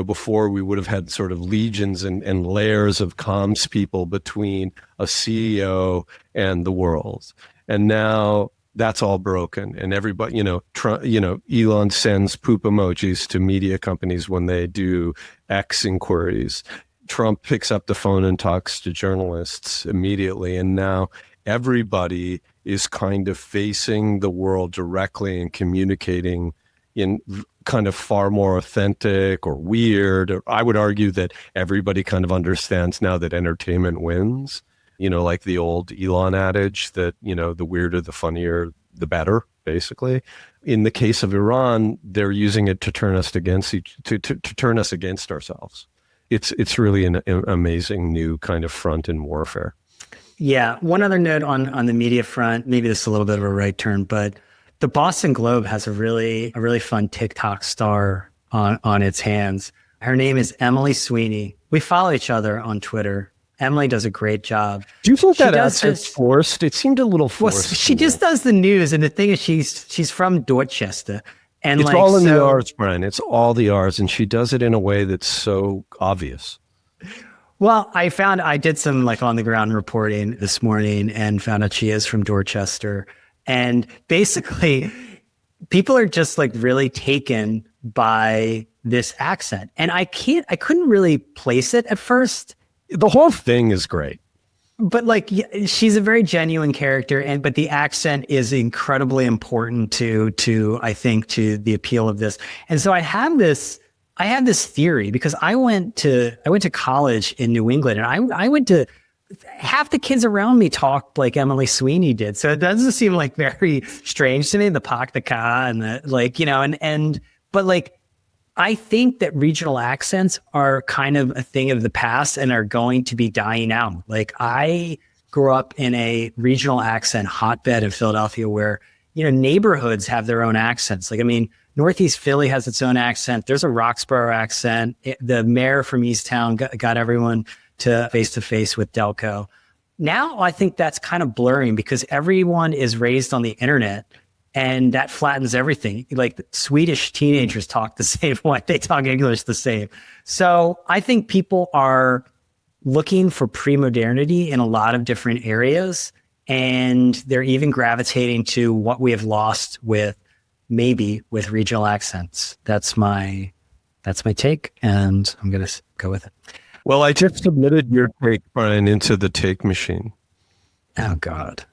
before we would have had sort of legions and layers of comms people between a CEO and the world. And now that's all broken. And everybody, Elon sends poop emojis to media companies when they do X inquiries. Trump picks up the phone and talks to journalists immediately. And now everybody is kind of facing the world directly and communicating in kind of far more authentic or weird. Or I would argue that everybody kind of understands now that entertainment wins, like the old Elon adage that, the weirder, the funnier, the better, basically. In the case of Iran, they're using it to turn us against to turn us against ourselves. It's really an amazing new kind of front in warfare. Yeah. One other note on the media front, maybe this is a little bit of a right turn, but the Boston Globe has a really fun TikTok star on its hands. Her name is Emily Sweeney. We follow each other on Twitter. Emily does a great job. Do you think that accent's forced? It seemed a little forced. Well, she just does the news, and the thing is, she's from Dorchester, and it's all in the R's, Brian. It's all the R's, and she does it in a way that's so obvious. Well, I did some on the ground reporting this morning and found out she is from Dorchester. And basically people are just really taken by this accent. And I couldn't really place it at first. The whole thing is great. But she's a very genuine character, but the accent is incredibly important to I think to the appeal of this. And so I have this theory because I went to college in New England, and I went to half the kids around me talked like Emily Sweeney did. So it doesn't seem very strange to me, the pak, the ka, and the but I think that regional accents are kind of a thing of the past and are going to be dying out. I grew up in a regional accent hotbed in Philadelphia where, neighborhoods have their own accents. Northeast Philly has its own accent. There's a Roxborough accent. The mayor from Easttown got everyone to face with Delco. Now I think that's kind of blurring because everyone is raised on the internet, and that flattens everything. Swedish teenagers talk the same way. They talk English the same. So I think people are looking for pre-modernity in a lot of different areas, and they're even gravitating to what we have lost with regional accents. That's my take, and I'm going to go with it. Well, I just submitted your take, Brian, into the take machine. Oh, God.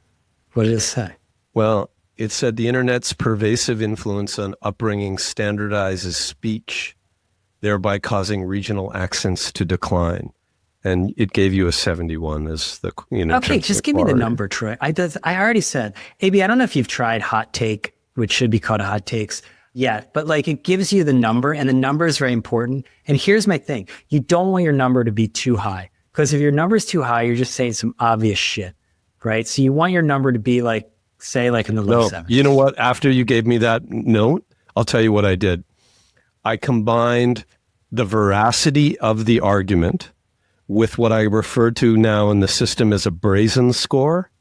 What did it say? Well, it said the internet's pervasive influence on upbringing standardizes speech, thereby causing regional accents to decline. And it gave you a 71 as the, Okay, just give me the number, Troy. I already said, AB, I don't know if you've tried Hot Take, which should be called Hot Takes yet, but it gives you the number, and the number is very important. And here's my thing. You don't want your number to be too high, because if your number is too high, you're just saying some obvious shit, right? So you want your number to be say in the low 70s. You know what? After you gave me that note, I'll tell you what I did. I combined the veracity of the argument with what I refer to now in the system as a brazen score.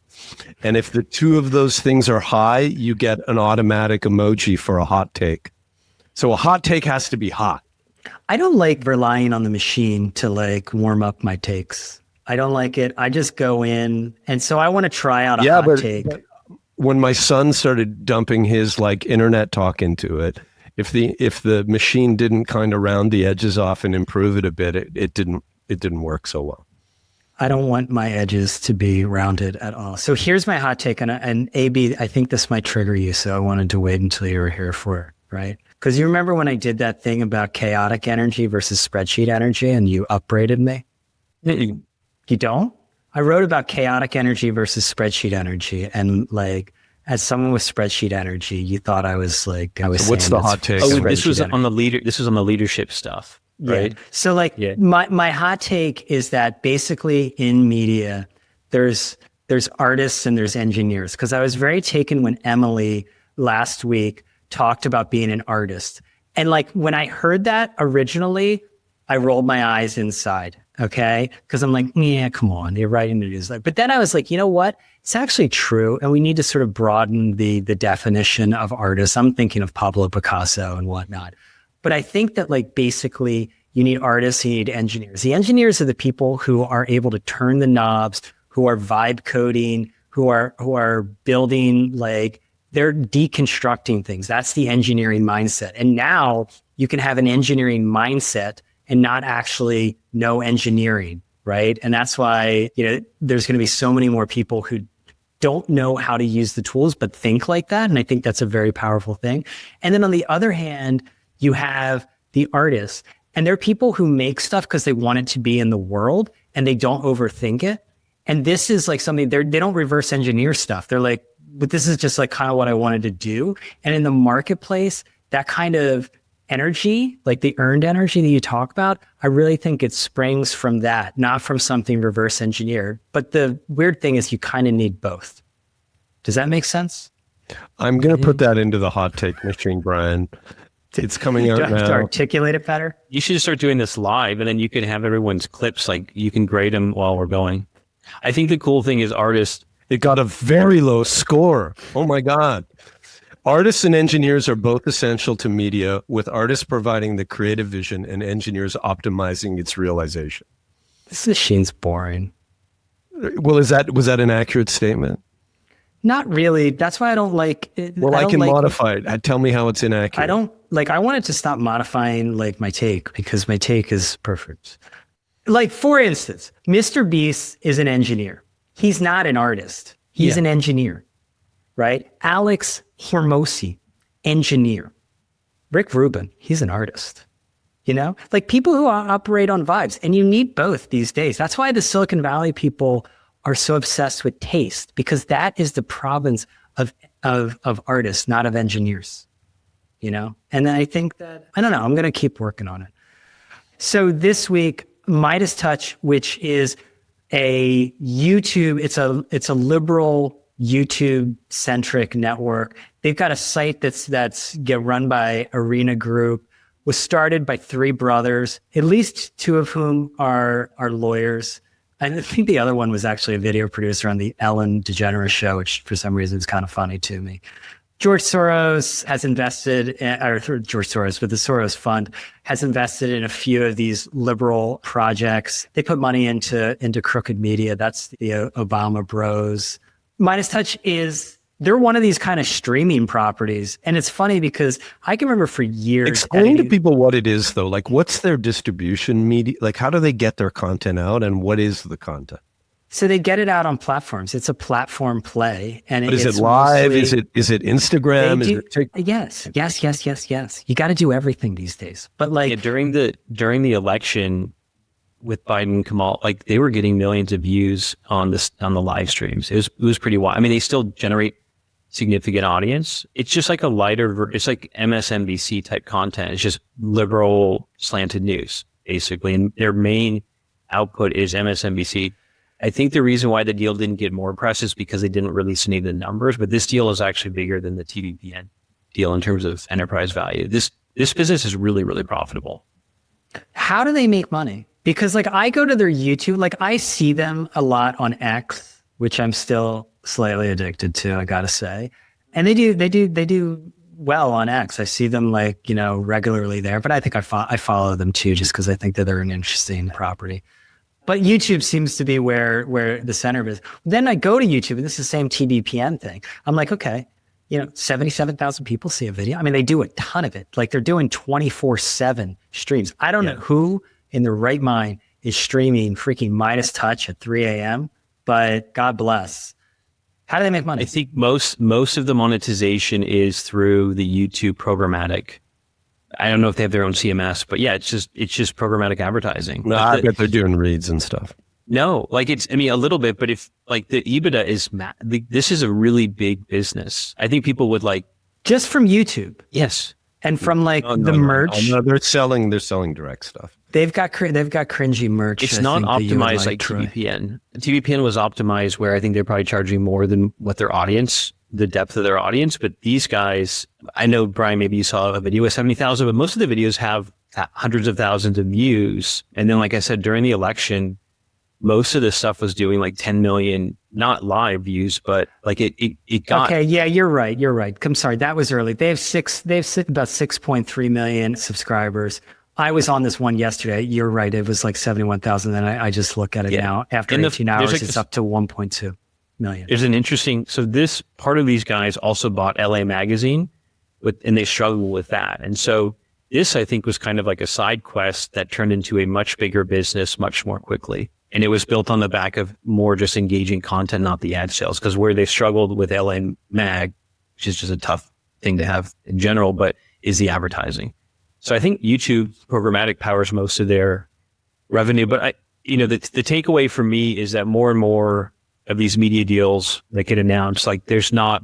And if the two of those things are high, you get an automatic emoji for a hot take. So a hot take has to be hot. I don't like relying on the machine to warm up my takes. I don't like it. I just go in. And so I want to try out a hot take. But when my son started dumping his internet talk into it, if the machine didn't kind of round the edges off and improve it a bit, it didn't work so well. I don't want my edges to be rounded at all. So here's my hot take, and AB, I think this might trigger you, so I wanted to wait until you were here for it, right? Because you remember when I did that thing about chaotic energy versus spreadsheet energy, and you upbraided me? You don't? I wrote about chaotic energy versus spreadsheet energy, and as someone with spreadsheet energy, you thought I was So what's the hot take? Oh, this was on the leadership stuff. Right. Yeah. So my hot take is that basically in media, there's artists and there's engineers. Because I was very taken when Emily last week talked about being an artist. And when I heard that originally, I rolled my eyes inside. Okay. Because I'm yeah, come on, you're writing the news. But then I was you know what? It's actually true. And we need to sort of broaden the definition of artists. I'm thinking of Pablo Picasso and whatnot. But I think that basically you need artists, you need engineers. The engineers are the people who are able to turn the knobs, who are vibe coding, who are building, like, they're deconstructing things. That's the engineering mindset. And now you can have an engineering mindset and not actually know engineering, right? And that's why, there's going to be so many more people who don't know how to use the tools, but think like that. And I think that's a very powerful thing. And then on the other hand, you have the artists, and there are people who make stuff because they want it to be in the world and they don't overthink it. And this is like something they don't reverse engineer stuff. They're like, but this is just like kind of what I wanted to do. And in the marketplace, that kind of energy, like the earned energy that you talk about, I really think it springs from that, not from something reverse engineered. But the weird thing is you kind of need both. Does that make sense? I'm going to put that into the hot take machine, Brian. It's coming out now. To articulate it better? You should start doing this live, and then you can have everyone's clips, like you can grade them while we're going. I think the cool thing is artists. It got a very low score. Oh my God. Artists and engineers are both essential to media, with artists providing the creative vision and engineers optimizing its realization. This machine's boring. Well, was that an accurate statement? Not really. That's why I don't like it. Well, I can modify it. Tell me how it's inaccurate. I wanted to stop modifying like my take, because my take is perfect. Like, for instance, Mr. Beast is an engineer. He's not an artist. He's an engineer, right? Alex Hormozy, engineer. Rick Rubin, he's an artist. Like people who operate on vibes, and you need both these days. That's why the Silicon Valley people are so obsessed with taste, because that is the province of artists, not of engineers, And then I think that, I don't know, I'm going to keep working on it. So this week, Midas Touch, which is a YouTube, it's a liberal YouTube centric network. They've got a site that's get run by Arena Group, was started by three brothers, at least two of whom are lawyers. And I think the other one was actually a video producer on the Ellen DeGeneres show, which for some reason is kind of funny to me. George Soros has invested, or George Soros, but the Soros Fund has invested in a few of these liberal projects. They put money into Crooked Media. That's the Obama Bros. Midas Touch they're one of these kind of streaming properties. And it's funny because I can remember for years. Explain to people what it is, though. Like, what's their distribution media? Like, how do they get their content out, and what is the content? So they get it out on platforms. It's a platform play. And is it live? Is it Instagram? Yes. You got to do everything these days. But like during the election with Biden, Kamal, like they were getting millions of views on the live streams. It was pretty wild. I mean, they still generate significant audience. It's just like it's like MSNBC type content. It's just liberal slanted news, basically. And their main output is MSNBC. I think the reason why the deal didn't get more press is because they didn't release any of the numbers, but this deal is actually bigger than the TVPN deal in terms of enterprise value. This business is really, really profitable. How do they make money? Because like I go to their YouTube, like I see them a lot on X, which I'm still slightly addicted to, I gotta say. And they do well on X. I see them like, regularly there, but I think I follow them too, just because I think that they're an interesting property. But YouTube seems to be where the center is. Then I go to YouTube, and this is the same TBPN thing. I'm like, okay, 77,000 people see a video. I mean, they do a ton of it. Like they're doing 24/7 streams. I don't know who in their right mind is streaming freaking Midas Touch at 3 a.m., but God bless. How do they make money? I think most of the monetization is through the YouTube programmatic. I don't know if they have their own CMS, but yeah, it's just programmatic advertising. No, I bet they're doing reads and stuff. No, like a little bit, but if like the EBITDA is, this is a really big business. I think people would like. Just from YouTube. Yes. And from like the merch. No, they're selling direct stuff. They've got cringy merch. It's not optimized like TVPN. TVPN was optimized where I think they're probably charging more than what their audience, the depth of their audience. But these guys, I know, Brian, maybe you saw a video with 70,000, but most of the videos have hundreds of thousands of views. And then, like I said, during the election, most of this stuff was doing like 10 million, not live views, but like it got. Okay. Yeah, you're right. I'm sorry. That was early. They have about 6.3 million subscribers. I was on this one yesterday. You're right. It was like 71,000. Then I just look at it now. After 18 hours, it's up to 1.2. million. There's an interesting, so this part of these guys also bought LA Magazine and they struggled with that. And so this, I think, was kind of like a side quest that turned into a much bigger business much more quickly. And it was built on the back of more just engaging content, not the ad sales, because where they struggled with LA Mag, which is just a tough thing to have in general, but is the advertising. So I think YouTube programmatic powers most of their revenue. But the takeaway for me is that more and more of these media deals that get announced, like there's not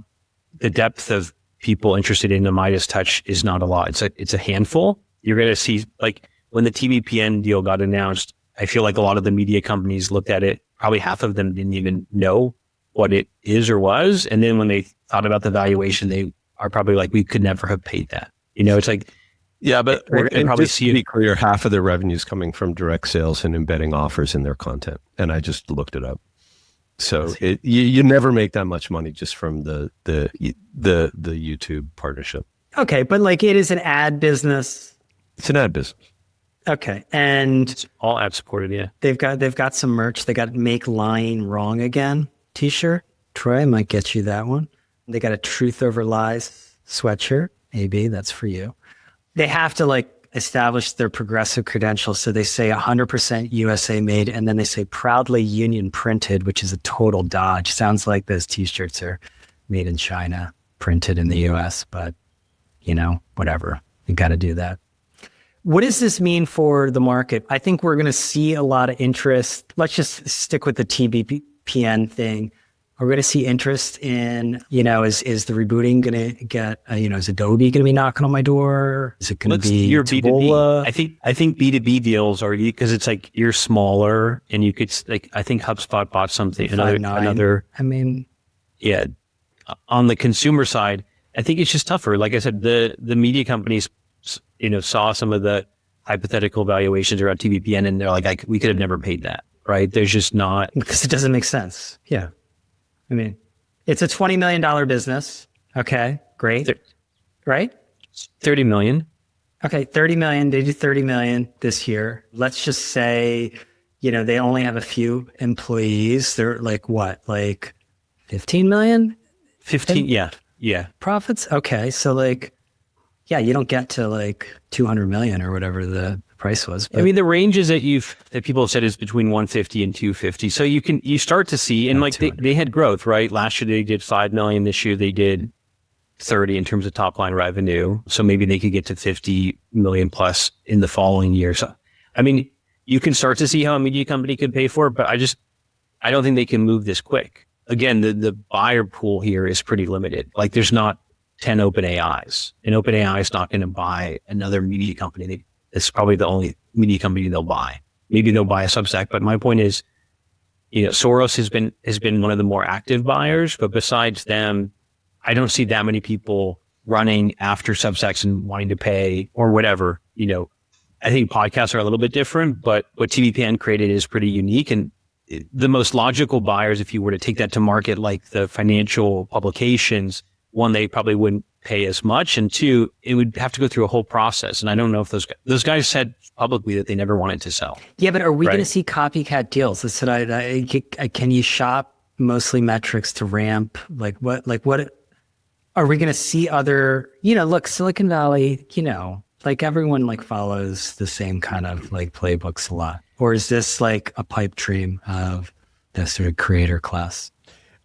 the depth of people interested in the Midas touch is not a lot. It's a handful. You're going to see, like when the TBPN deal got announced, I feel like a lot of the media companies looked at it. Probably half of them didn't even know what it is or was. And then when they thought about the valuation, they are probably like, we could never have paid that. It's like, yeah, but we're going to probably just see to be it. clear, half of their revenue is coming from direct sales and embedding offers in their content. And I just looked it up. So you never make that much money just from the YouTube partnership. Okay, but like it is an ad business. It's an ad business. Okay, and It's all ad supported, yeah. they've got some merch. They got "Make Lying Wrong Again" T-shirt. Troy, I might get you that one. They got a "Truth Over Lies" sweatshirt. AB, that's for you. They have to like establish their progressive credentials. So they say 100% USA made, and then they say proudly union printed, which is a total dodge. Sounds like those T-shirts are made in China, printed in the US, but whatever. You got to do that. What does this mean for the market? I think we're going to see a lot of interest. Let's just stick with the TBPN thing. Are we going to see interest in, is the rebooting going to get, is Adobe going to be knocking on my door? Is it going to be your Taboola? B2B? I think B2B deals are, because it's like you're smaller and you could, like, I think HubSpot bought something, another. I mean, yeah. On the consumer side, I think it's just tougher. Like I said, the media companies, saw some of the hypothetical valuations around TBPN and they're like, we could have never paid that, right? There's just not. Because it doesn't make sense. Yeah. I mean, it's a $20 million business. Okay, great. Right? 30 million. Okay, 30 million. They do 30 million this year. Let's just say, they only have a few employees. They're like what? Like 15 million? 15, yeah. Profits? Okay, so like, yeah, you don't get to like 200 million or whatever the price was. But. I mean, the ranges that people have said is between 150 and 250. So you start to see, and like they had growth, right? Last year they did 5 million. This year they did 30 in terms of top line revenue. So maybe they could get to 50 million plus in the following year. So, I mean, you can start to see how a media company could pay for it, but I don't think they can move this quick. Again, the buyer pool here is pretty limited. Like there's not 10 OpenAIs, and OpenAI is not going to buy another media company. It's probably the only media company they'll buy. Maybe they'll buy a Substack, but my point is, Soros has been one of the more active buyers, but besides them, I don't see that many people running after Substacks and wanting to pay or whatever. I think podcasts are a little bit different, but what TBPN created is pretty unique. And the most logical buyers, if you were to take that to market, like the financial publications, one, they probably wouldn't pay as much, and two, it would have to go through a whole process. And I don't know if those guys said publicly that they never wanted to sell. Yeah, but are we going to see copycat deals? That's what can you shop mostly metrics to ramp? Like what are we going to see other, look, Silicon Valley, like everyone like follows the same kind of like playbooks a lot. Or is this like a pipe dream of the sort of creator class?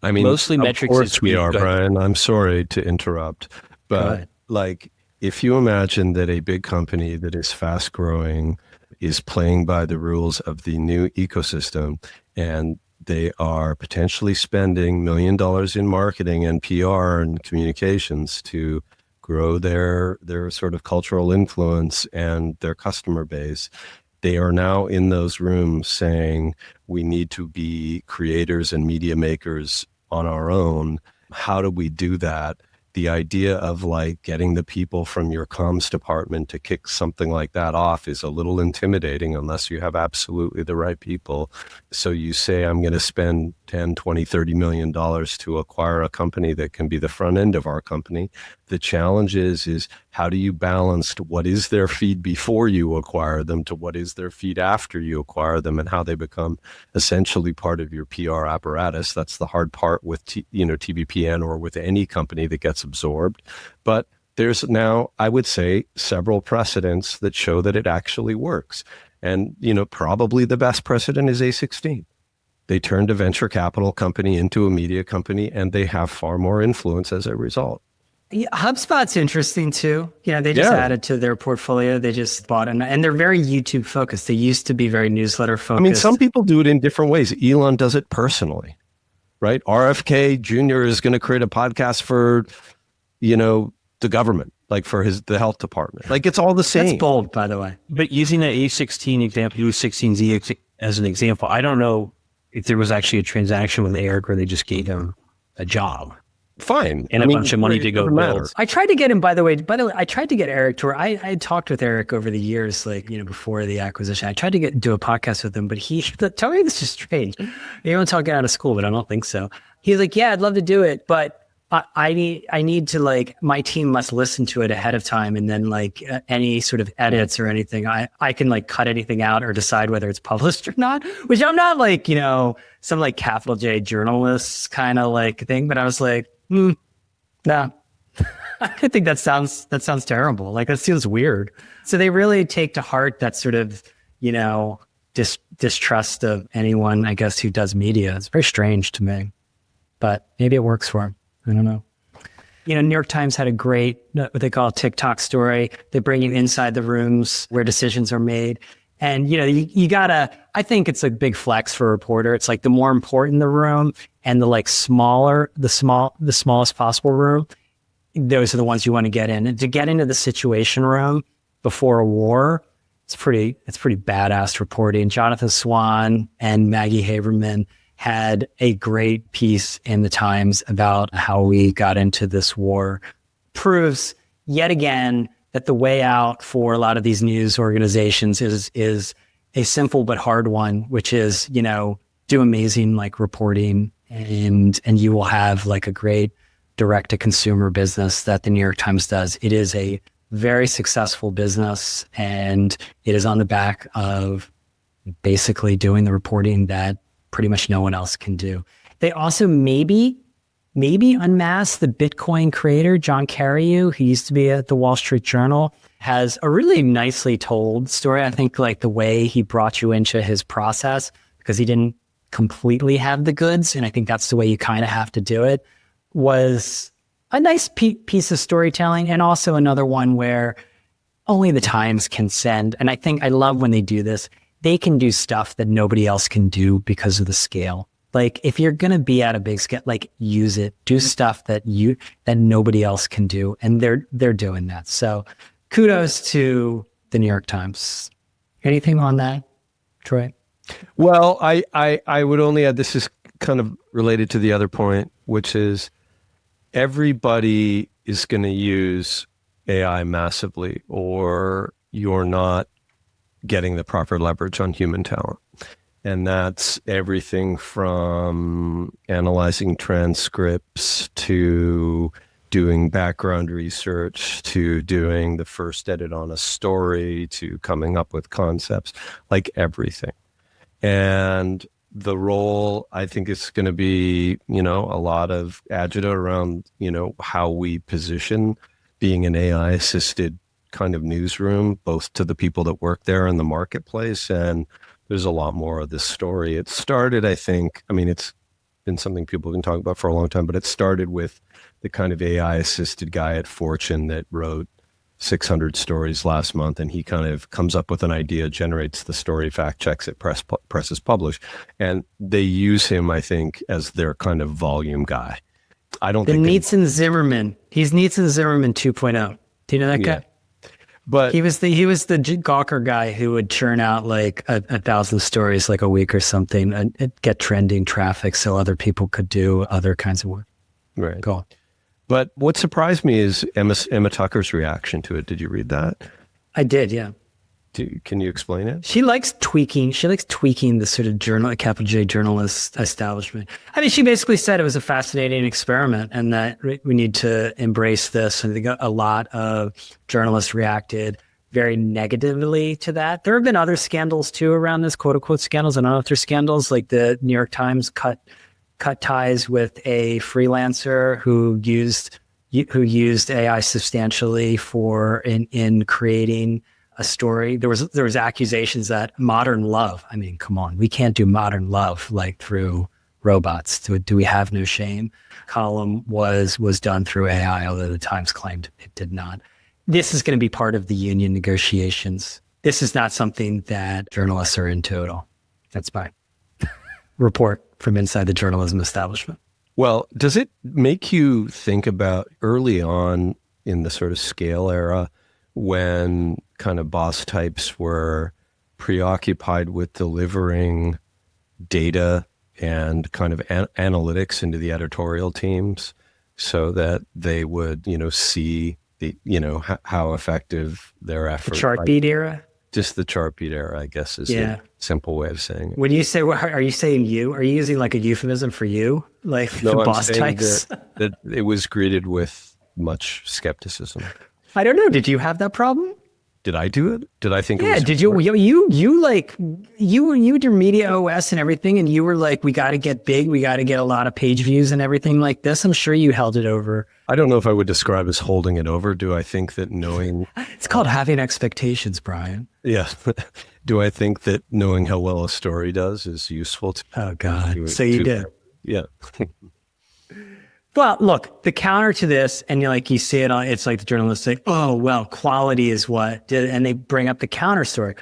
I mean, mostly metrics. Of course we are, Brian. I'm sorry to interrupt, but like if you imagine that a big company that is fast growing is playing by the rules of the new ecosystem, and they are potentially spending $1 million in marketing and PR and communications to grow their sort of cultural influence and their customer base. They are now in those rooms saying, we need to be creators and media makers on our own. How do we do that? The idea of like getting the people from your comms department to kick something like that off is a little intimidating unless you have absolutely the right people. So you say, I'm going to spend 10, 20, $30 million to acquire a company that can be the front end of our company. The challenge is how do you balance to what is their feed before you acquire them to what is their feed after you acquire them, and how they become essentially part of your PR apparatus. That's the hard part with TBPN or with any company that gets absorbed. But there's now, I would say, several precedents that show that it actually works. And, probably the best precedent is A16. They turned a venture capital company into a media company, and they have far more influence as a result. Yeah, HubSpot's interesting too. They just added to their portfolio. They just bought and they're very YouTube focused. They used to be very newsletter focused. I mean, some people do it in different ways. Elon does it personally, right? RFK Jr. is going to create a podcast for, the government, like for the health department. Like, it's all the same. That's bold, by the way. But using the A16 example, A16Z as an example, I don't know if there was actually a transaction with Eric where they just gave him a job. Fine. And a bunch of money to go build. I tried to get him, by the way, I tried to get Eric to where I had talked with Eric over the years, before the acquisition. I tried to do a podcast with him, but tell me this is strange. You want to talk out of school, but I don't think so. He's like, yeah, I'd love to do it, but I need to my team must listen to it ahead of time. And then any sort of edits or anything, I can cut anything out or decide whether it's published or not, which I'm not some capital J journalists kind of thing. But I was like, no, I think that sounds terrible. That feels weird. So they really take to heart that sort of, distrust of anyone, I guess, who does media. It's very strange to me, but maybe it works for them. I don't know. New York Times had a great, what they call a TikTok story. They bring you inside the rooms where decisions are made. And, you gotta, I think it's a big flex for a reporter. It's the more important the room and the smallest possible room, those are the ones you want to get in. And to get into the Situation Room before a war, it's pretty badass reporting. Jonathan Swan and Maggie Haberman had a great piece in the Times about how we got into this war. Proves yet again that the way out for a lot of these news organizations is a simple but hard one, which is, do amazing reporting and you will have a great direct to consumer business that the New York Times does. It is a very successful business, and it is on the back of basically doing the reporting that pretty much no one else can do. They also maybe unmasked the Bitcoin creator, John Carreyrou, who used to be at the Wall Street Journal, has a really nicely told story. I think the way he brought you into his process, because he didn't completely have the goods, and I think that's the way you kind of have to do it, was a nice piece of storytelling, and also another one where only the Times can send. And I love when they do this. They can do stuff that nobody else can do because of the scale. If you're going to be at a big scale, use it, do stuff that nobody else can do. And they're doing that. So kudos to the New York Times. Anything on that, Troy? Well, I would only add, this is kind of related to the other point, which is everybody is going to use AI massively, or you're not getting the proper leverage on human talent. And that's everything from analyzing transcripts to doing background research to doing the first edit on a story to coming up with concepts, everything. And the role, I think, is going to be, a lot of agita around, how we position being an AI assisted kind of newsroom, both to the people that work there in the marketplace. And there's a lot more of this story. It started, I think, it's been something people have been talking about for a long time, but it started with the kind of AI assisted guy at Fortune that wrote 600 stories last month, and he kind of comes up with an idea, generates the story, fact checks it, presses publish. And they use him, I think, as their kind of volume guy. I don't think Nietzsche Zimmerman. He's Nietzsche Zimmerman 2.0. Do you know that guy? But he was the Gawker guy who would churn out a 1,000 stories a week or something and get trending traffic so other people could do other kinds of work. Right. Go on. But what surprised me is Emma Tucker's reaction to it. Did you read that? I did, yeah. Can you explain it? She likes tweaking the sort of capital J journalist establishment. I mean, she basically said it was a fascinating experiment and that we need to embrace this. And I think a lot of journalists reacted very negatively to that. There have been other scandals too around this, quote unquote scandals. I don't know if they're scandals, like the New York Times cut ties with a freelancer who used AI substantially in creating a story. There was accusations that modern love. I mean, come on, we can't do modern love like through robots. Do we have no shame? Column was done through AI, although the Times claimed it did not. This is going to be part of the union negotiations. This is not something that journalists are into at all. That's my report from inside the journalism establishment. Well, does it make you think about early on in the sort of scale era when kind of boss types were preoccupied with delivering data and kind of analytics into the editorial teams so that they would, see how effective their effort. The chart beat era? Just the chart beat era, I guess, is the simple way of saying it. When you say, are you saying you? Are you using like a euphemism for you? Like no, the I'm boss saying types? that it was greeted with much skepticism. I don't know. Did you have that problem? Did I do it? Did I think it was? Yeah, did you with your media OS and everything, and you were like, we got to get big, we got to get a lot of page views and everything like this. I'm sure you held it over. I don't know if I would describe as holding it over. Do I think that knowing... It's called having expectations, Brian. Yeah. Do I think that knowing how well a story does is useful to... Oh, God. So you did. Yeah. Well, look, the counter to this, and you see it on, it's like the journalists say, oh, well, quality is what did, and they bring up the counter story.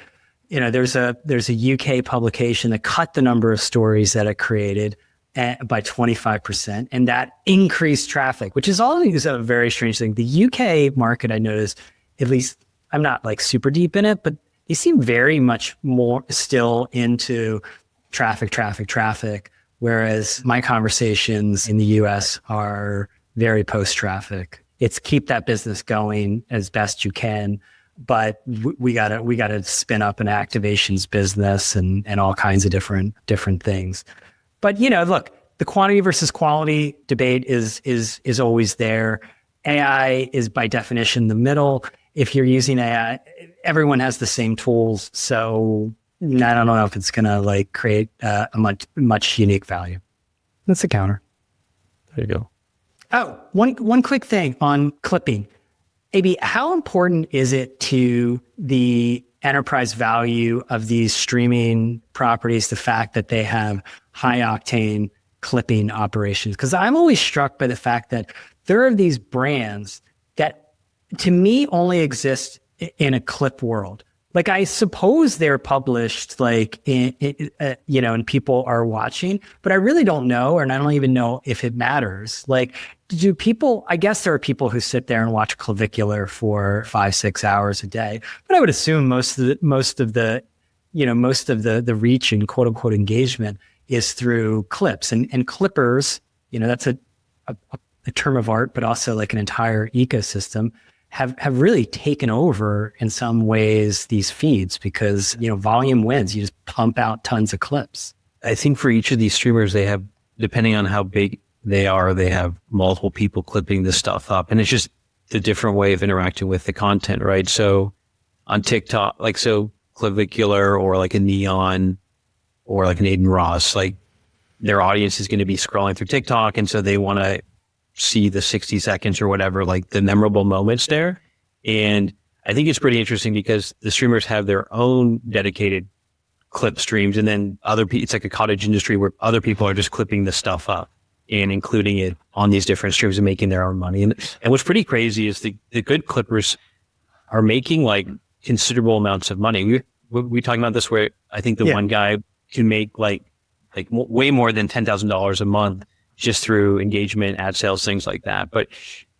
There's a UK publication that cut the number of stories that it created by 25%, and that increased traffic, which is always a very strange thing. The UK market, I noticed, at least I'm not like super deep in it, but they seem very much more still into traffic. Whereas my conversations in the US are very post-traffic. It's keep that business going as best you can, but we gotta spin up an activations business and all kinds of different things. But look, the quantity versus quality debate is always there. AI is by definition the middle. If you're using AI, everyone has the same tools, so I don't know if it's going to create a much unique value. That's a counter. There you go. Oh, one quick thing on clipping. AB, how important is it to the enterprise value of these streaming properties, the fact that they have high octane clipping operations? Because I'm always struck by the fact that there are these brands that to me only exist in a clip world. Like, I suppose they're published and people are watching, but I really don't know, and I don't even know if it matters. Like, I guess there are people who sit there and watch Clavicular for 5-6 hours a day, but I would assume most of the reach and quote unquote engagement is through clips and clippers, that's a term of art, but also like an entire ecosystem. Have really taken over in some ways these feeds because, volume wins. You just pump out tons of clips. I think for each of these streamers, they have, depending on how big they are, they have multiple people clipping this stuff up. And it's just a different way of interacting with the content, right? So on TikTok, Clavicular or like a Neon or like an Aiden Ross, like their audience is going to be scrolling through TikTok. And so they want to see the 60 seconds or whatever, like the memorable moments there. And I think it's pretty interesting because the streamers have their own dedicated clip streams, and then other people, it's like a cottage industry where other people are just clipping the stuff up and including it on these different streams and making their own money. And what's pretty crazy is the good clippers are making like considerable amounts of money. We talking about this where I think the one guy can make like way more than $10,000 a month just through engagement, ad sales, things like that. But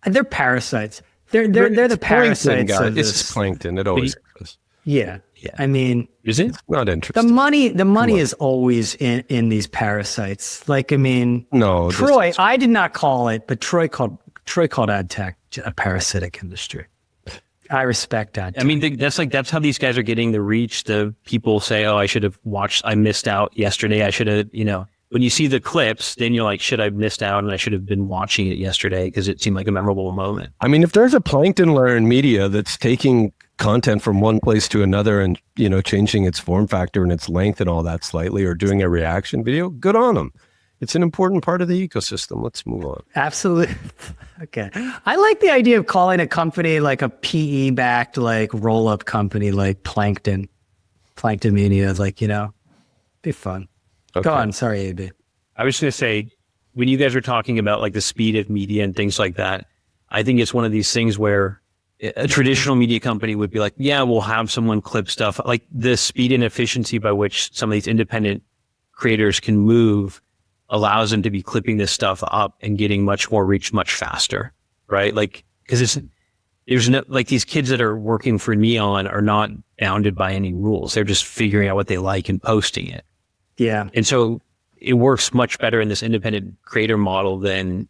they're parasites. They're the parasites. It's just plankton. It always is. Yeah. I mean, is it? It's not interesting. The money is always in these parasites. No, Troy, I did not call it, but Troy called ad tech a parasitic industry. I respect that. I mean, that's how these guys are getting the reach. The people say, "Oh, I should have watched. I missed out yesterday. I should have." When you see the clips, then you're like, "Should I have missed out? And I should have been watching it yesterday because it seemed like a memorable moment." I mean, if there's a plankton layer in media that's taking content from one place to another and changing its form factor and its length and all that slightly, or doing a reaction video, good on them. It's an important part of the ecosystem. Let's move on. Absolutely. Okay. I like the idea of calling a company like a PE-backed, like roll-up company, like Plankton Media, like, be fun. Okay. Go on. Sorry, AB. I was going to say, when you guys were talking about like the speed of media and things like that, I think it's one of these things where a traditional media company would be like, yeah, we'll have someone clip stuff. Like the speed and efficiency by which some of these independent creators can move allows them to be clipping this stuff up and getting much more reach much faster, right? Like, because there's no, like, these kids that are working for Neon are not bounded by any rules. They're just figuring out what they like and posting it. Yeah. And so it works much better in this independent creator model than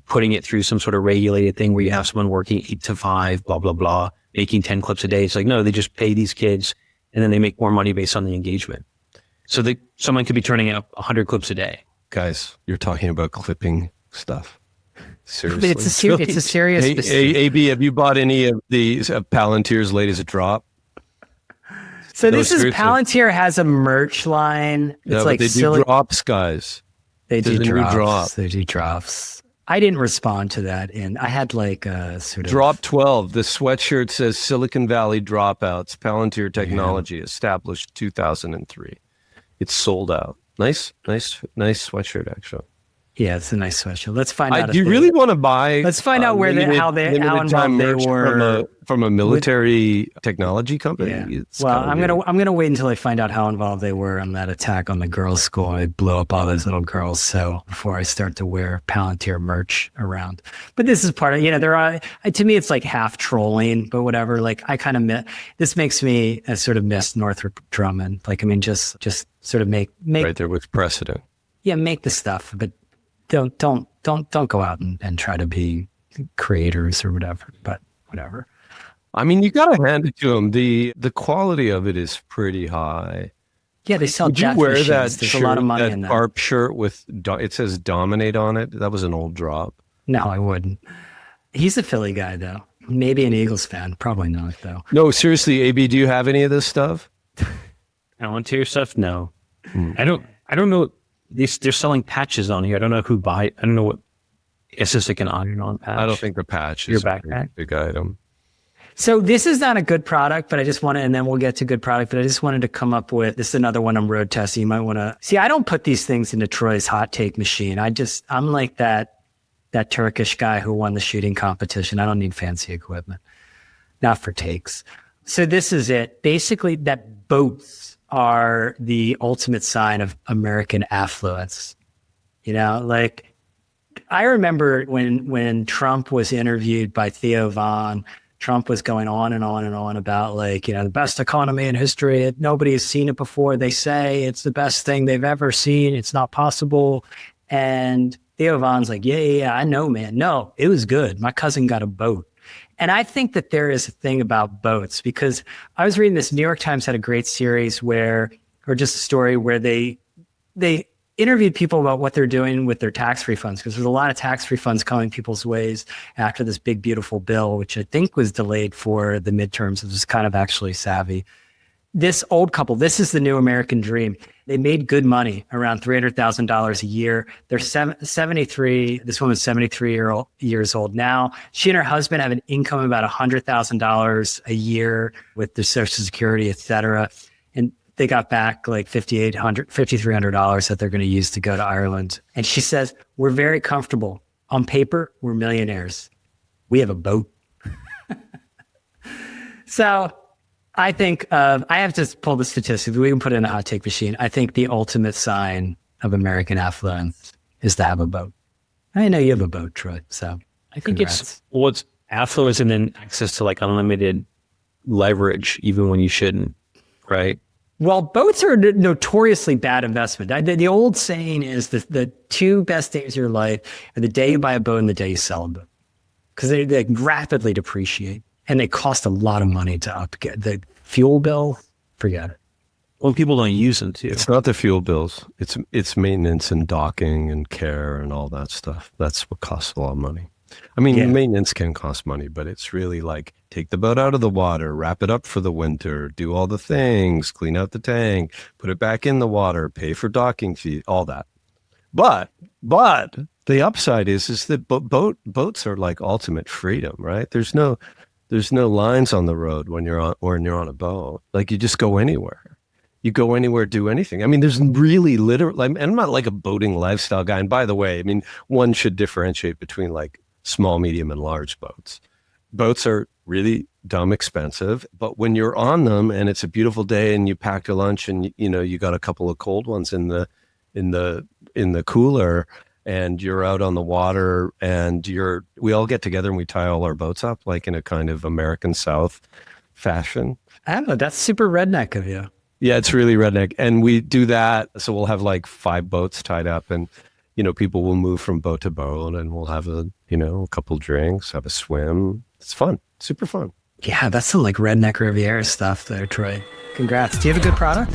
putting it through some sort of regulated thing where you have someone working 8 to 5, blah, blah, blah, making 10 clips a day. It's like, no, they just pay these kids and then they make more money based on the engagement. So someone could be turning out 100 clips a day. Guys, you're talking about clipping stuff. Seriously. But it's a serious... AB, have you bought any of these Palantir's latest drop? So Palantir has a merch line. It's like they do drops, guys. They do drops. They do drops. I didn't respond to that, and I had like a sort of... Drop 12. The sweatshirt says Silicon Valley Dropouts, Palantir Technology, established 2003. It's sold out. Nice sweatshirt, actually. Yeah, it's a nice sweatshirt. Let's find out. Do you really want to buy? Let's find out how involved they were from a military technology company. Yeah. Well, I'm gonna wait until I find out how involved they were on that attack on the girls' school. I blew up all those little girls, so before I start to wear Palantir merch around. But this is part of there are, to me it's like half trolling, but whatever. Like I kind of this makes me sort of miss Northrop Grumman. Like I mean, just sort of make right there with precedent. Yeah, make the stuff, but don't go out and try to be creators or whatever. But whatever. I mean, you got to hand it to them. The quality of it is pretty high. Yeah, they sell. Would you wear machines. that There's shirt, a lot of money in that ARP shirt with it says "Dominate" on it? That was an old drop. No, I wouldn't. He's a Philly guy, though. Maybe an Eagles fan. Probably not, though. No, seriously, AB, do you have any of this stuff? Palantir stuff? No, I don't know. They're selling patches on here. I don't know who buy it. I don't know what. It's just like an on patch. I don't think the patch Your is backpack? a big item. So this is not a good product, but I just want to, and then we'll get to good product, but I just wanted to come up with, this is another one I'm road testing. You might want to, see, I don't put these things into Troy's hot take machine. I'm like that Turkish guy who won the shooting competition. I don't need fancy equipment. Not for takes. So this is it. Basically, that boats are the ultimate sign of American affluence. Like I remember when Trump was interviewed by Theo Von, Trump was going on and on and on about the best economy in history. Nobody has seen it before. They say it's the best thing they've ever seen. It's not possible. And Theo Von's like, yeah, I know, man. No, it was good. My cousin got a boat. And I think that there is a thing about boats, because I was reading this, New York Times had a great series or just a story where they interviewed people about what they're doing with their tax refunds, because there's a lot of tax refunds coming people's ways after this big, beautiful bill, which I think was delayed for the midterms. It was kind of actually savvy. This old couple, this is the new American dream. They made good money, around $300,000 a year. They're 73. This woman's 73 years old now. She and her husband have an income of about $100,000 a year with their Social Security, et cetera. And they got back like $5,300 that they're going to use to go to Ireland. And she says, we're very comfortable. On paper, we're millionaires. We have a boat. So I think I have to pull the statistics. We can put it in a hot take machine. I think the ultimate sign of American affluence is to have a boat. I know you have a boat, Troy. So I think it's affluence and then access to like unlimited leverage, even when you shouldn't, right? Well, boats are a notoriously bad investment. The old saying is the two best days of your life are the day you buy a boat and the day you sell a boat, because they rapidly depreciate. and they cost a lot of money to upgrade. The fuel bill, forget it. Well, people don't use them too. It's not the fuel bills. It's maintenance and docking and care and all that stuff. That's what costs a lot of money. I mean, maintenance can cost money, but it's really like take the boat out of the water, wrap it up for the winter, do all the things, clean out the tank, put it back in the water, pay for docking fees, all that. But the upside is that boats are like ultimate freedom, right? There's no lines on the road when you're on a boat. Like you just go anywhere. You go anywhere, do anything. I mean, there's really literally, and I'm not like a boating lifestyle guy. And by the way, I mean, one should differentiate between like small, medium, and large boats. Boats are really dumb expensive, but when you're on them and it's a beautiful day and you packed your lunch and you got a couple of cold ones in the cooler and you're out on the water and we all get together and we tie all our boats up like in a kind of American South fashion. I don't know. That's super redneck of you. Yeah, it's really redneck. And we do that. So we'll have like 5 boats tied up and, people will move from boat to boat and we'll have a couple drinks, have a swim. It's fun. Super fun. Yeah, that's some like redneck Riviera stuff there, Troy. Congrats. Do you have a good product?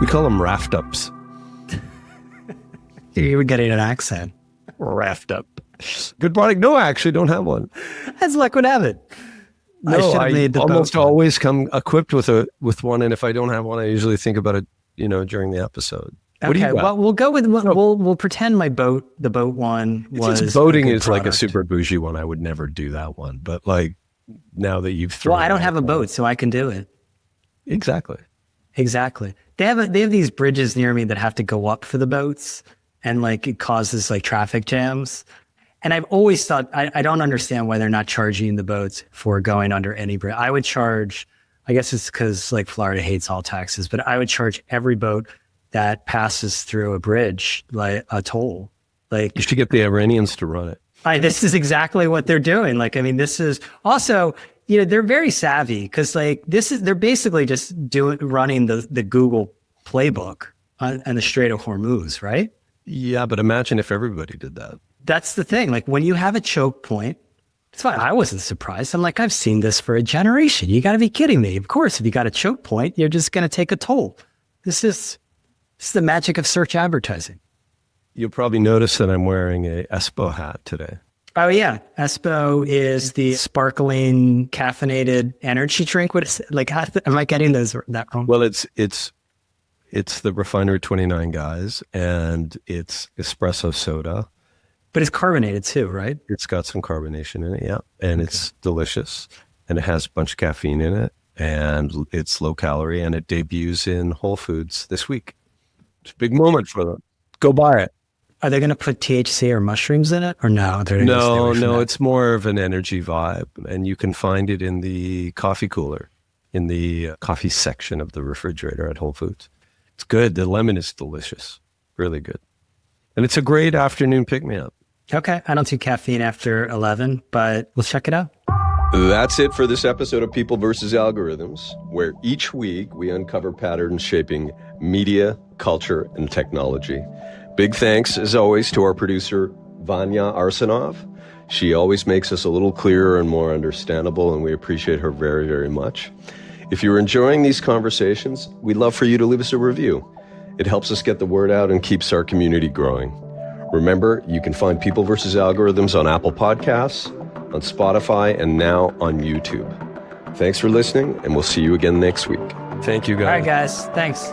We call them raft ups. You were getting an accent. Raft up. Good product. No, I actually don't have one. As luck would have it. No, I almost always come equipped with one. And if I don't have one, I usually think about it, during the episode. Okay, well, we'll go with we'll pretend the boat one was boating is like a super bougie one. I would never do that one, but like now that you've thrown. Well, I don't have a boat, so I can do it. Exactly. They have these bridges near me that have to go up for the boats, and like it causes like traffic jams. And I've always thought I don't understand why they're not charging the boats for going under any bridge. I would charge. I guess it's because like Florida hates all taxes, but I would charge every boat that passes through a bridge, like a toll. Like you should get the Iranians to run it. This is exactly what they're doing. Like, I mean, this is also, they're very savvy because like they're basically just running the Google playbook on the Strait of Hormuz, right? Yeah, but imagine if everybody did that. That's the thing. Like when you have a choke point, it's fine. I wasn't surprised. I'm like, I've seen this for a generation. You got to be kidding me. Of course, if you got a choke point, you're just going to take a toll. This is the magic of search advertising. You'll probably notice that I'm wearing a Espo hat today. Oh yeah, Espo is the sparkling caffeinated energy drink. What is it? Like? Am I getting that wrong? Well, it's the Refinery 29 guys, and it's espresso soda. But it's carbonated too, right? It's got some carbonation in it, yeah, and It's delicious, and it has a bunch of caffeine in it, and it's low calorie, and it debuts in Whole Foods this week. It's a big moment for them. Go buy it. Are they going to put THC or mushrooms in it, or no? No, it's more of an energy vibe, and you can find it in the coffee cooler, in the coffee section of the refrigerator at Whole Foods. It's good. The lemon is delicious, really good, and it's a great afternoon pick-me-up. Okay, I don't do caffeine after 11, but we'll check it out. That's it for this episode of People vs. Algorithms, where each week we uncover patterns shaping media, culture, and technology. Big thanks, as always, to our producer, Vanya Arsenov. She always makes us a little clearer and more understandable, and we appreciate her very, very much. If you're enjoying these conversations, we'd love for you to leave us a review. It helps us get the word out and keeps our community growing. Remember, you can find People vs. Algorithms on Apple Podcasts, on Spotify, and now on YouTube. Thanks for listening, and we'll see you again next week. Thank you, guys. All right, guys. Thanks.